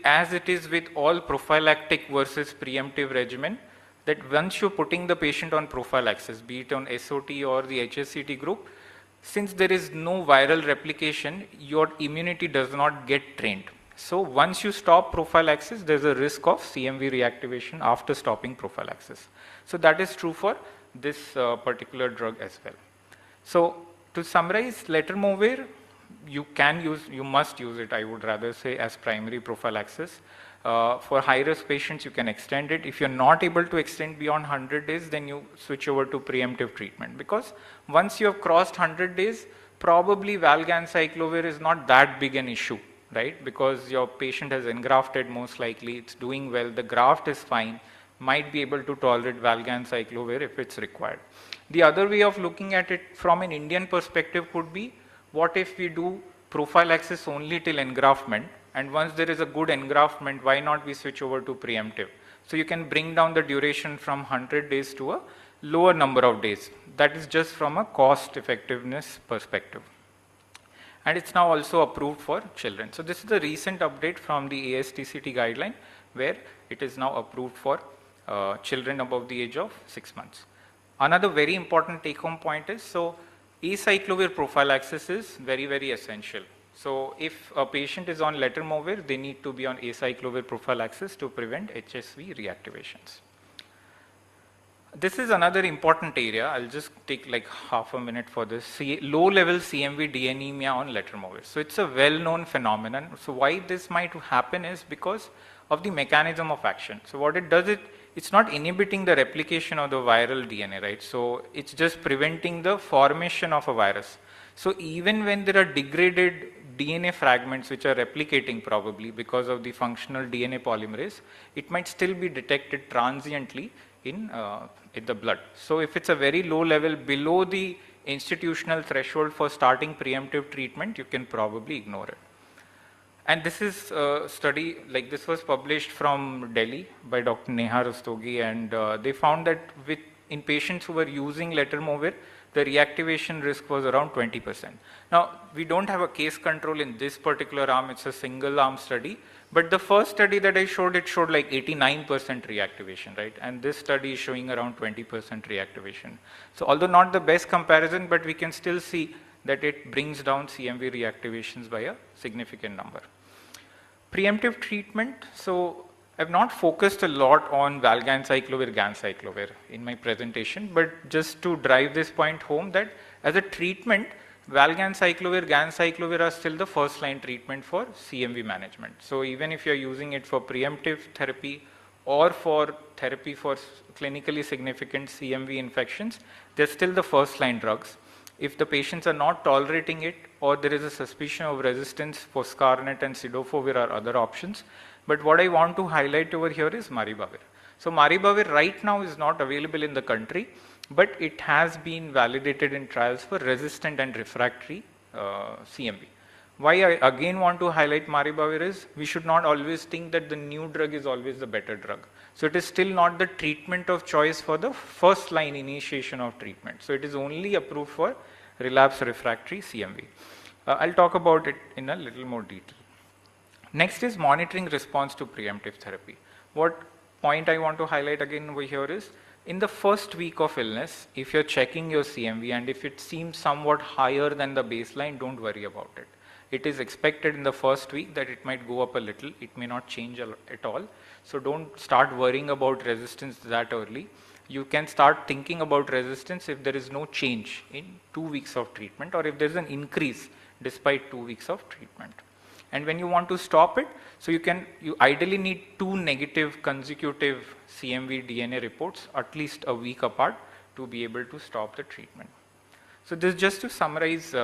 as it is with all prophylactic versus preemptive regimen, that once you're putting the patient on prophylaxis, be it on SOT or the HSCT group, since there is no viral replication, your immunity does not get trained. So once you stop prophylaxis, there's a risk of CMV reactivation after stopping prophylaxis. So that is true for this particular drug as well. So to summarize, letermovir, you must use it, I would rather say, as primary prophylaxis. For high-risk patients, you can extend it. If you're not able to extend beyond 100 days, then you switch over to preemptive treatment. Because once you have crossed 100 days, probably valganciclovir is not that big an issue, right? Because your patient has engrafted most likely, it's doing well, the graft is fine, might be able to tolerate valganciclovir if it's required. The other way of looking at it from an Indian perspective could be, what if we do prophylaxis only till engraftment, and once there is a good engraftment, why not we switch over to preemptive? So you can bring down the duration from 100 days to a lower number of days. That is just from a cost effectiveness perspective. And it's now also approved for children. So this is the recent update from the ASTCT guideline, where it is now approved for children above the age of 6 months. Another very important take-home point is, so acyclovir prophylaxis is very, very essential. So if a patient is on letermovir, they need to be on acyclovir prophylaxis to prevent HSV reactivations. This is another important area. I'll just take like half a minute for this. Low-level CMV anemia on letermovir. So it's a well-known phenomenon. So why this might happen is because of the mechanism of action. So what it does, it's not inhibiting the replication of the viral DNA, right? So it's just preventing the formation of a virus. So even when there are degraded DNA fragments which are replicating probably because of the functional DNA polymerase, it might still be detected transiently in the blood. So if it's a very low level below the institutional threshold for starting preemptive treatment, you can probably ignore it. And this is a study, like this was published from Delhi by Dr. Neha Rastogi, and they found that in patients who were using letermovir, the reactivation risk was around 20%. Now, we don't have a case control in this particular arm, it's a single arm study, but the first study that I showed, it showed like 89% reactivation, right? And this study is showing around 20% reactivation. So although not the best comparison, but we can still see that it brings down CMV reactivations by a significant number. Preemptive treatment, so I've not focused a lot on valganciclovir, ganciclovir in my presentation, but just to drive this point home that as a treatment, valganciclovir, ganciclovir are still the first line treatment for CMV management. So even if you're using it for preemptive therapy or for therapy for clinically significant CMV infections, they're still the first line drugs. If the patients are not tolerating it or there is a suspicion of resistance, foscarnet and cidofovir are other options. But what I want to highlight over here is maribavir. So maribavir right now is not available in the country, but it has been validated in trials for resistant and refractory CMV. Why I again want to highlight maribavir is we should not always think that the new drug is always the better drug. So it is still not the treatment of choice for the first line initiation of treatment. So it is only approved for relapse refractory CMV. I'll talk about it in a little more detail. Next is monitoring response to preemptive therapy. What point I want to highlight again over here is in the first week of illness, if you're checking your CMV and if it seems somewhat higher than the baseline, don't worry about it. It is expected in the first week that it might go up a little, it may not change at all. So don't start worrying about resistance that early. You can start thinking about resistance if there is no change in 2 weeks of treatment or if there is an increase despite 2 weeks of treatment. And when you want to stop it, so you ideally need 2 negative consecutive CMV DNA reports at least a week apart to be able to stop the treatment. So this just to summarize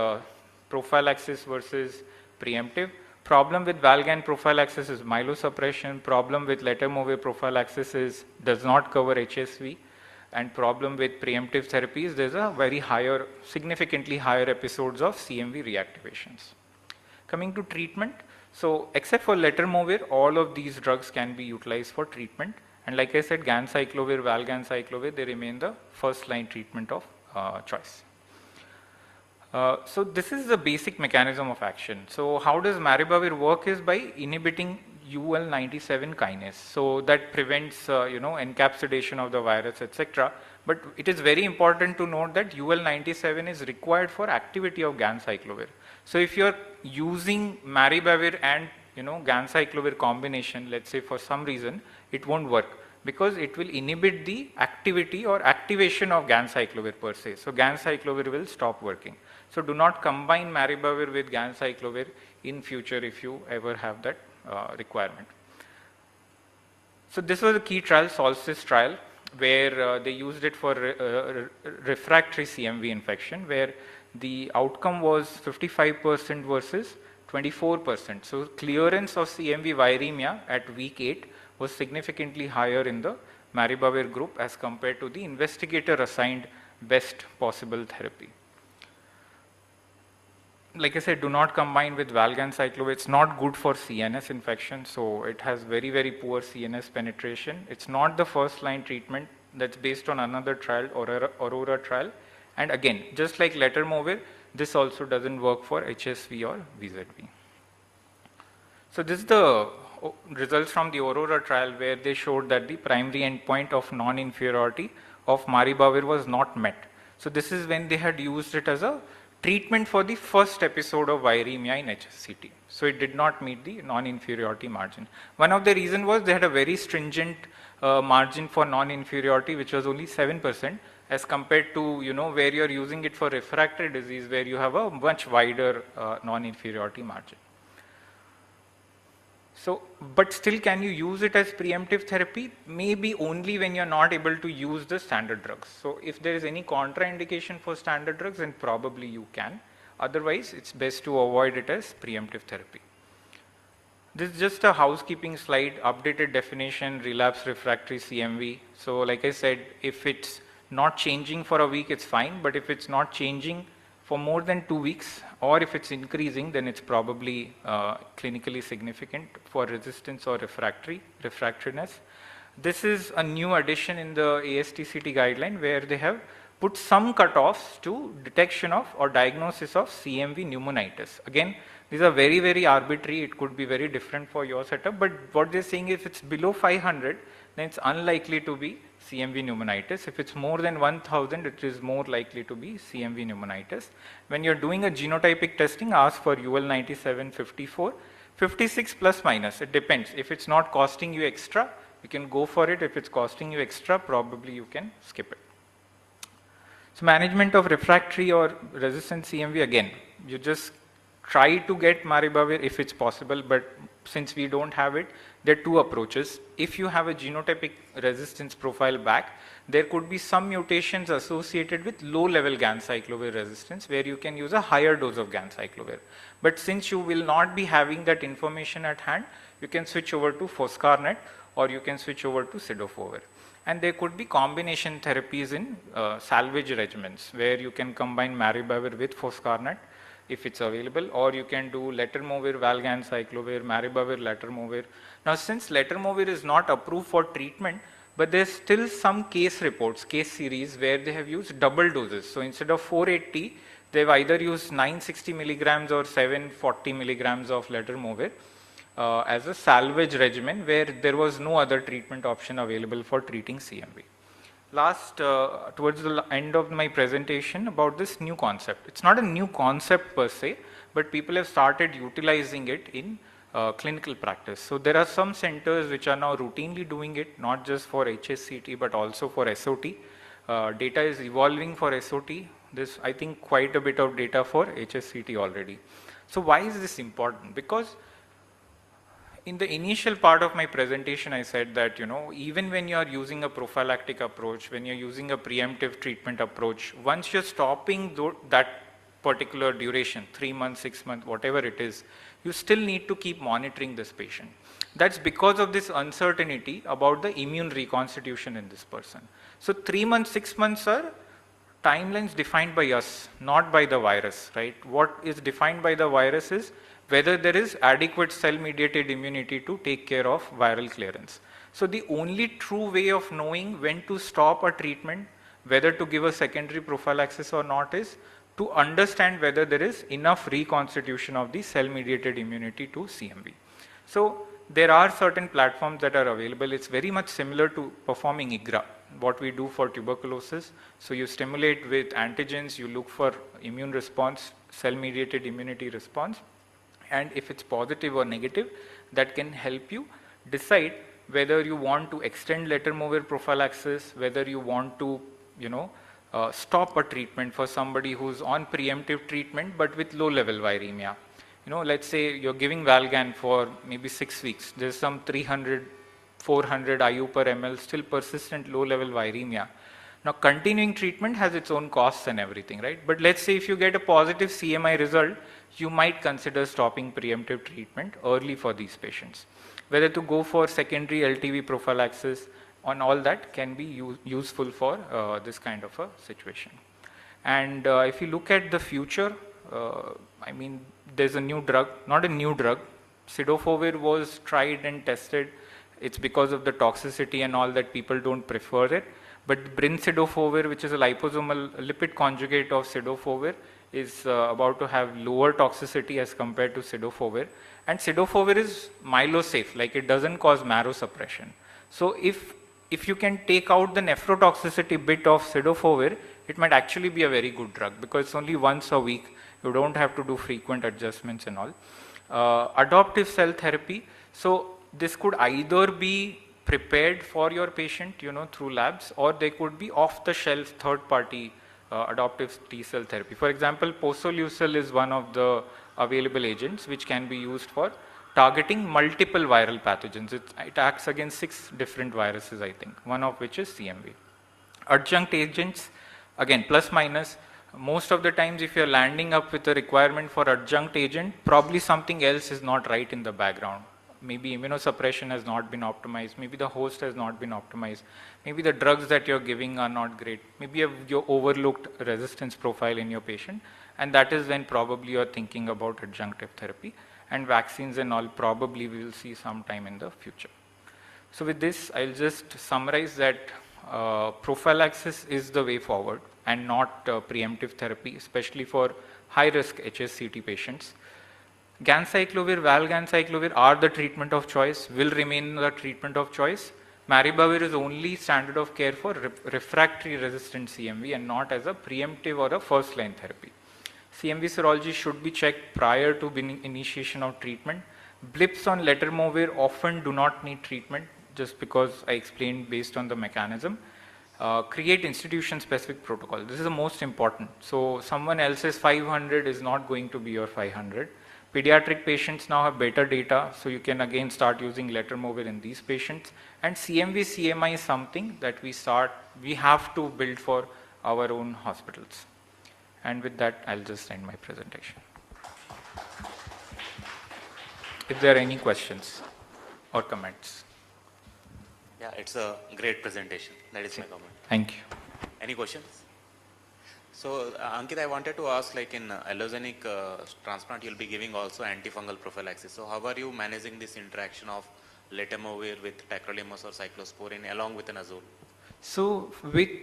prophylaxis versus preemptive. Problem with Valgan prophylaxis is myelosuppression. Problem with letermovir prophylaxis is does not cover HSV. And problem with preemptive therapies, there's a very higher, significantly higher episodes of CMV reactivations. Coming to treatment, so except for letermovir, all of these drugs can be utilized for treatment. And like I said, ganciclovir, valganciclovir, they remain the first line treatment of choice. So this is the basic mechanism of action. So how does maribavir work is by inhibiting UL97 kinase. So that prevents encapsulation of the virus, etc. But it is very important to note that UL97 is required for activity of ganciclovir. So if you're using maribavir and ganciclovir combination, let's say for some reason, it won't work because it will inhibit the activity or activation of ganciclovir per se. So ganciclovir will stop working. So do not combine maribavir with ganciclovir in future if you ever have that requirement. So this was a key trial, Solstice trial, where they used it for refractory CMV infection, where the outcome was 55% versus 24%. So clearance of CMV viremia at week 8 was significantly higher in the maribavir group as compared to the investigator assigned best possible therapy. Like I said, do not combine with valganciclovir. It's not good for CNS infection, so it has very, very poor CNS penetration. It's not the first line treatment. That's based on another trial, Aurora trial. And again, just like letermovir, this also doesn't work for HSV or VZV. So this is the results from the Aurora trial where they showed that the primary endpoint of non-inferiority of maribavir was not met. So this is when they had used it as a treatment for the first episode of viremia in HSCT. So it did not meet the non-inferiority margin. One of the reasons was they had a very stringent margin for non-inferiority, which was only 7%, as compared to where you're using it for refractory disease, where you have a much wider non-inferiority margin. So, but still, can you use it as preemptive therapy? Maybe only when you're not able to use the standard drugs. So if there is any contraindication for standard drugs, then probably you can. Otherwise, it's best to avoid it as preemptive therapy. This is just a housekeeping slide, updated definition, relapse refractory CMV. So like I said, if it's not changing for a week, it's fine. But if it's not changing for more than 2 weeks, or if it's increasing, then it's probably clinically significant for resistance or refractoriness. This is a new addition in the ASTCT guideline where they have put some cutoffs to detection of or diagnosis of CMV pneumonitis. Again, these are very, very arbitrary. It could be very different for your setup, but what they're saying is if it's below 500, then it's unlikely to be CMV pneumonitis. If it's more than 1000, it is more likely to be CMV pneumonitis. When you're doing a genotypic testing, ask for UL 97, 54, 56 plus minus. It depends. If it's not costing you extra, you can go for it. If it's costing you extra, probably you can skip it. So management of refractory or resistant CMV, again, you just try to get maribavir if it's possible, but since we don't have it, there are two approaches. If you have a genotypic resistance profile back, there could be some mutations associated with low-level ganciclovir resistance where you can use a higher dose of ganciclovir. But since you will not be having that information at hand, you can switch over to foscarnet or you can switch over to cidofovir. And there could be combination therapies in salvage regimens where you can combine maribavir with foscarnet if it's available, or you can do letermovir, valganciclovir, maribavir, letermovir. Now, since letermovir is not approved for treatment, but there's still some case reports, case series where they have used double doses. So instead of 480, they've either used 960 milligrams or 740 milligrams of letermovir as a salvage regimen where there was no other treatment option available for treating CMV. Last, towards the end of my presentation about this new concept. It's not a new concept per se, but people have started utilizing it in clinical practice. So there are some centers which are now routinely doing it, not just for HSCT, but also for SOT. Data is evolving for SOT. There's, I think, quite a bit of data for HSCT already. So why is this important? Because in the initial part of my presentation, I said that, even when you are using a prophylactic approach, when you're using a preemptive treatment approach, once you're stopping that particular duration, 3 months, 6 months, whatever it is, you still need to keep monitoring this patient. That's because of this uncertainty about the immune reconstitution in this person. So 3 months, 6 months are timelines defined by us, not by the virus, right? What is defined by the virus is whether there is adequate cell-mediated immunity to take care of viral clearance. So the only true way of knowing when to stop a treatment, whether to give a secondary prophylaxis or not, is to understand whether there is enough reconstitution of the cell-mediated immunity to CMV. So there are certain platforms that are available. It's very much similar to performing IGRA, what we do for tuberculosis. So you stimulate with antigens, you look for immune response, cell-mediated immunity response, and if it's positive or negative, that can help you decide whether you want to extend letermovir prophylaxis, whether you want to, stop a treatment for somebody who's on preemptive treatment but with low-level viremia. Let's say you're giving Valgan for maybe 6 weeks. There's some 300, 400 IU per ml, still persistent low-level viremia. Now, continuing treatment has its own costs and everything, right? But let's say if you get a positive CMI result, you might consider stopping preemptive treatment early for these patients. Whether to go for secondary LTV prophylaxis and all that can be useful for this kind of a situation. And if you look at the future, there's a new drug, not a new drug. Cidofovir was tried and tested. It's because of the toxicity and all that people don't prefer it. But brincidofovir, which is a liposomal lipid conjugate of cidofovir, is about to have lower toxicity as compared to cidofovir. And cidofovir is myelosafe, like it doesn't cause marrow suppression. So if you can take out the nephrotoxicity bit of cidofovir, it might actually be a very good drug because it's only once a week. You don't have to do frequent adjustments and all. Adoptive cell therapy. So this could either be prepared for your patient, through labs, or they could be off-the-shelf third-party adoptive T-cell therapy. For example, posoleucel is one of the available agents which can be used for targeting multiple viral pathogens. It acts against 6 different viruses, I think, one of which is CMV. Adjunct agents, again, plus minus. Most of the times if you're landing up with a requirement for adjunct agent, probably something else is not right in the background. Maybe immunosuppression has not been optimized, maybe the host has not been optimized, maybe the drugs that you're giving are not great, maybe you overlooked resistance profile in your patient, and that is when probably you're thinking about adjunctive therapy, and vaccines and all probably we will see sometime in the future. So with this, I'll just summarize that prophylaxis is the way forward and not preemptive therapy, especially for high-risk HSCT patients. Ganciclovir, valganciclovir are the treatment of choice, will remain the treatment of choice. Maribavir is only standard of care for refractory resistant CMV and not as a preemptive or a first-line therapy. CMV serology should be checked prior to initiation of treatment. Blips on letermovir often do not need treatment, just because I explained based on the mechanism. Create institution-specific protocol. This is the most important. So someone else's 500 is not going to be your 500. Pediatric patients now have better data, so you can again start using letermovir in these patients. And CMV CMI is something that we have to build for our own hospitals. And with that, I'll just end my presentation. If there are any questions or comments. Yeah, it's a great presentation. That is my comment. Thank you. Any questions? So, Ankit, I wanted to ask, like in allogenic transplant, you'll be giving also antifungal prophylaxis. So, how are you managing this interaction of letermovir with tacrolimus or cyclosporine along with an azole? So, with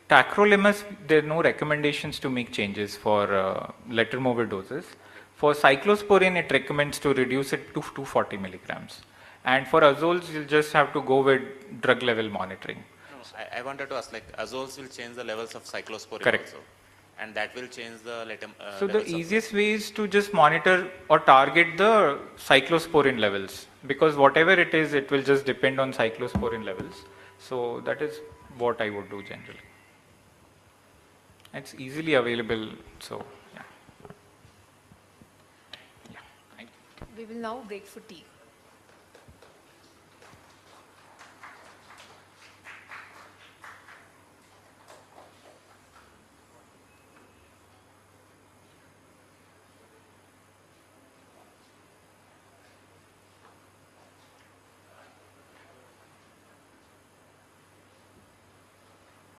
tacrolimus, there are no recommendations to make changes for letermovir doses. For cyclosporine, it recommends to reduce it to 240 milligrams. And for azoles, you'll just have to go with drug level monitoring. No, I wanted to ask, like azoles will change the levels of cyclosporine Correct. also. And that will change the So the easiest way is to just monitor or target the cyclosporine levels, because whatever it is, it will just depend on cyclosporine levels. So that is what I would do generally. It's easily available, so yeah. We will now break for tea.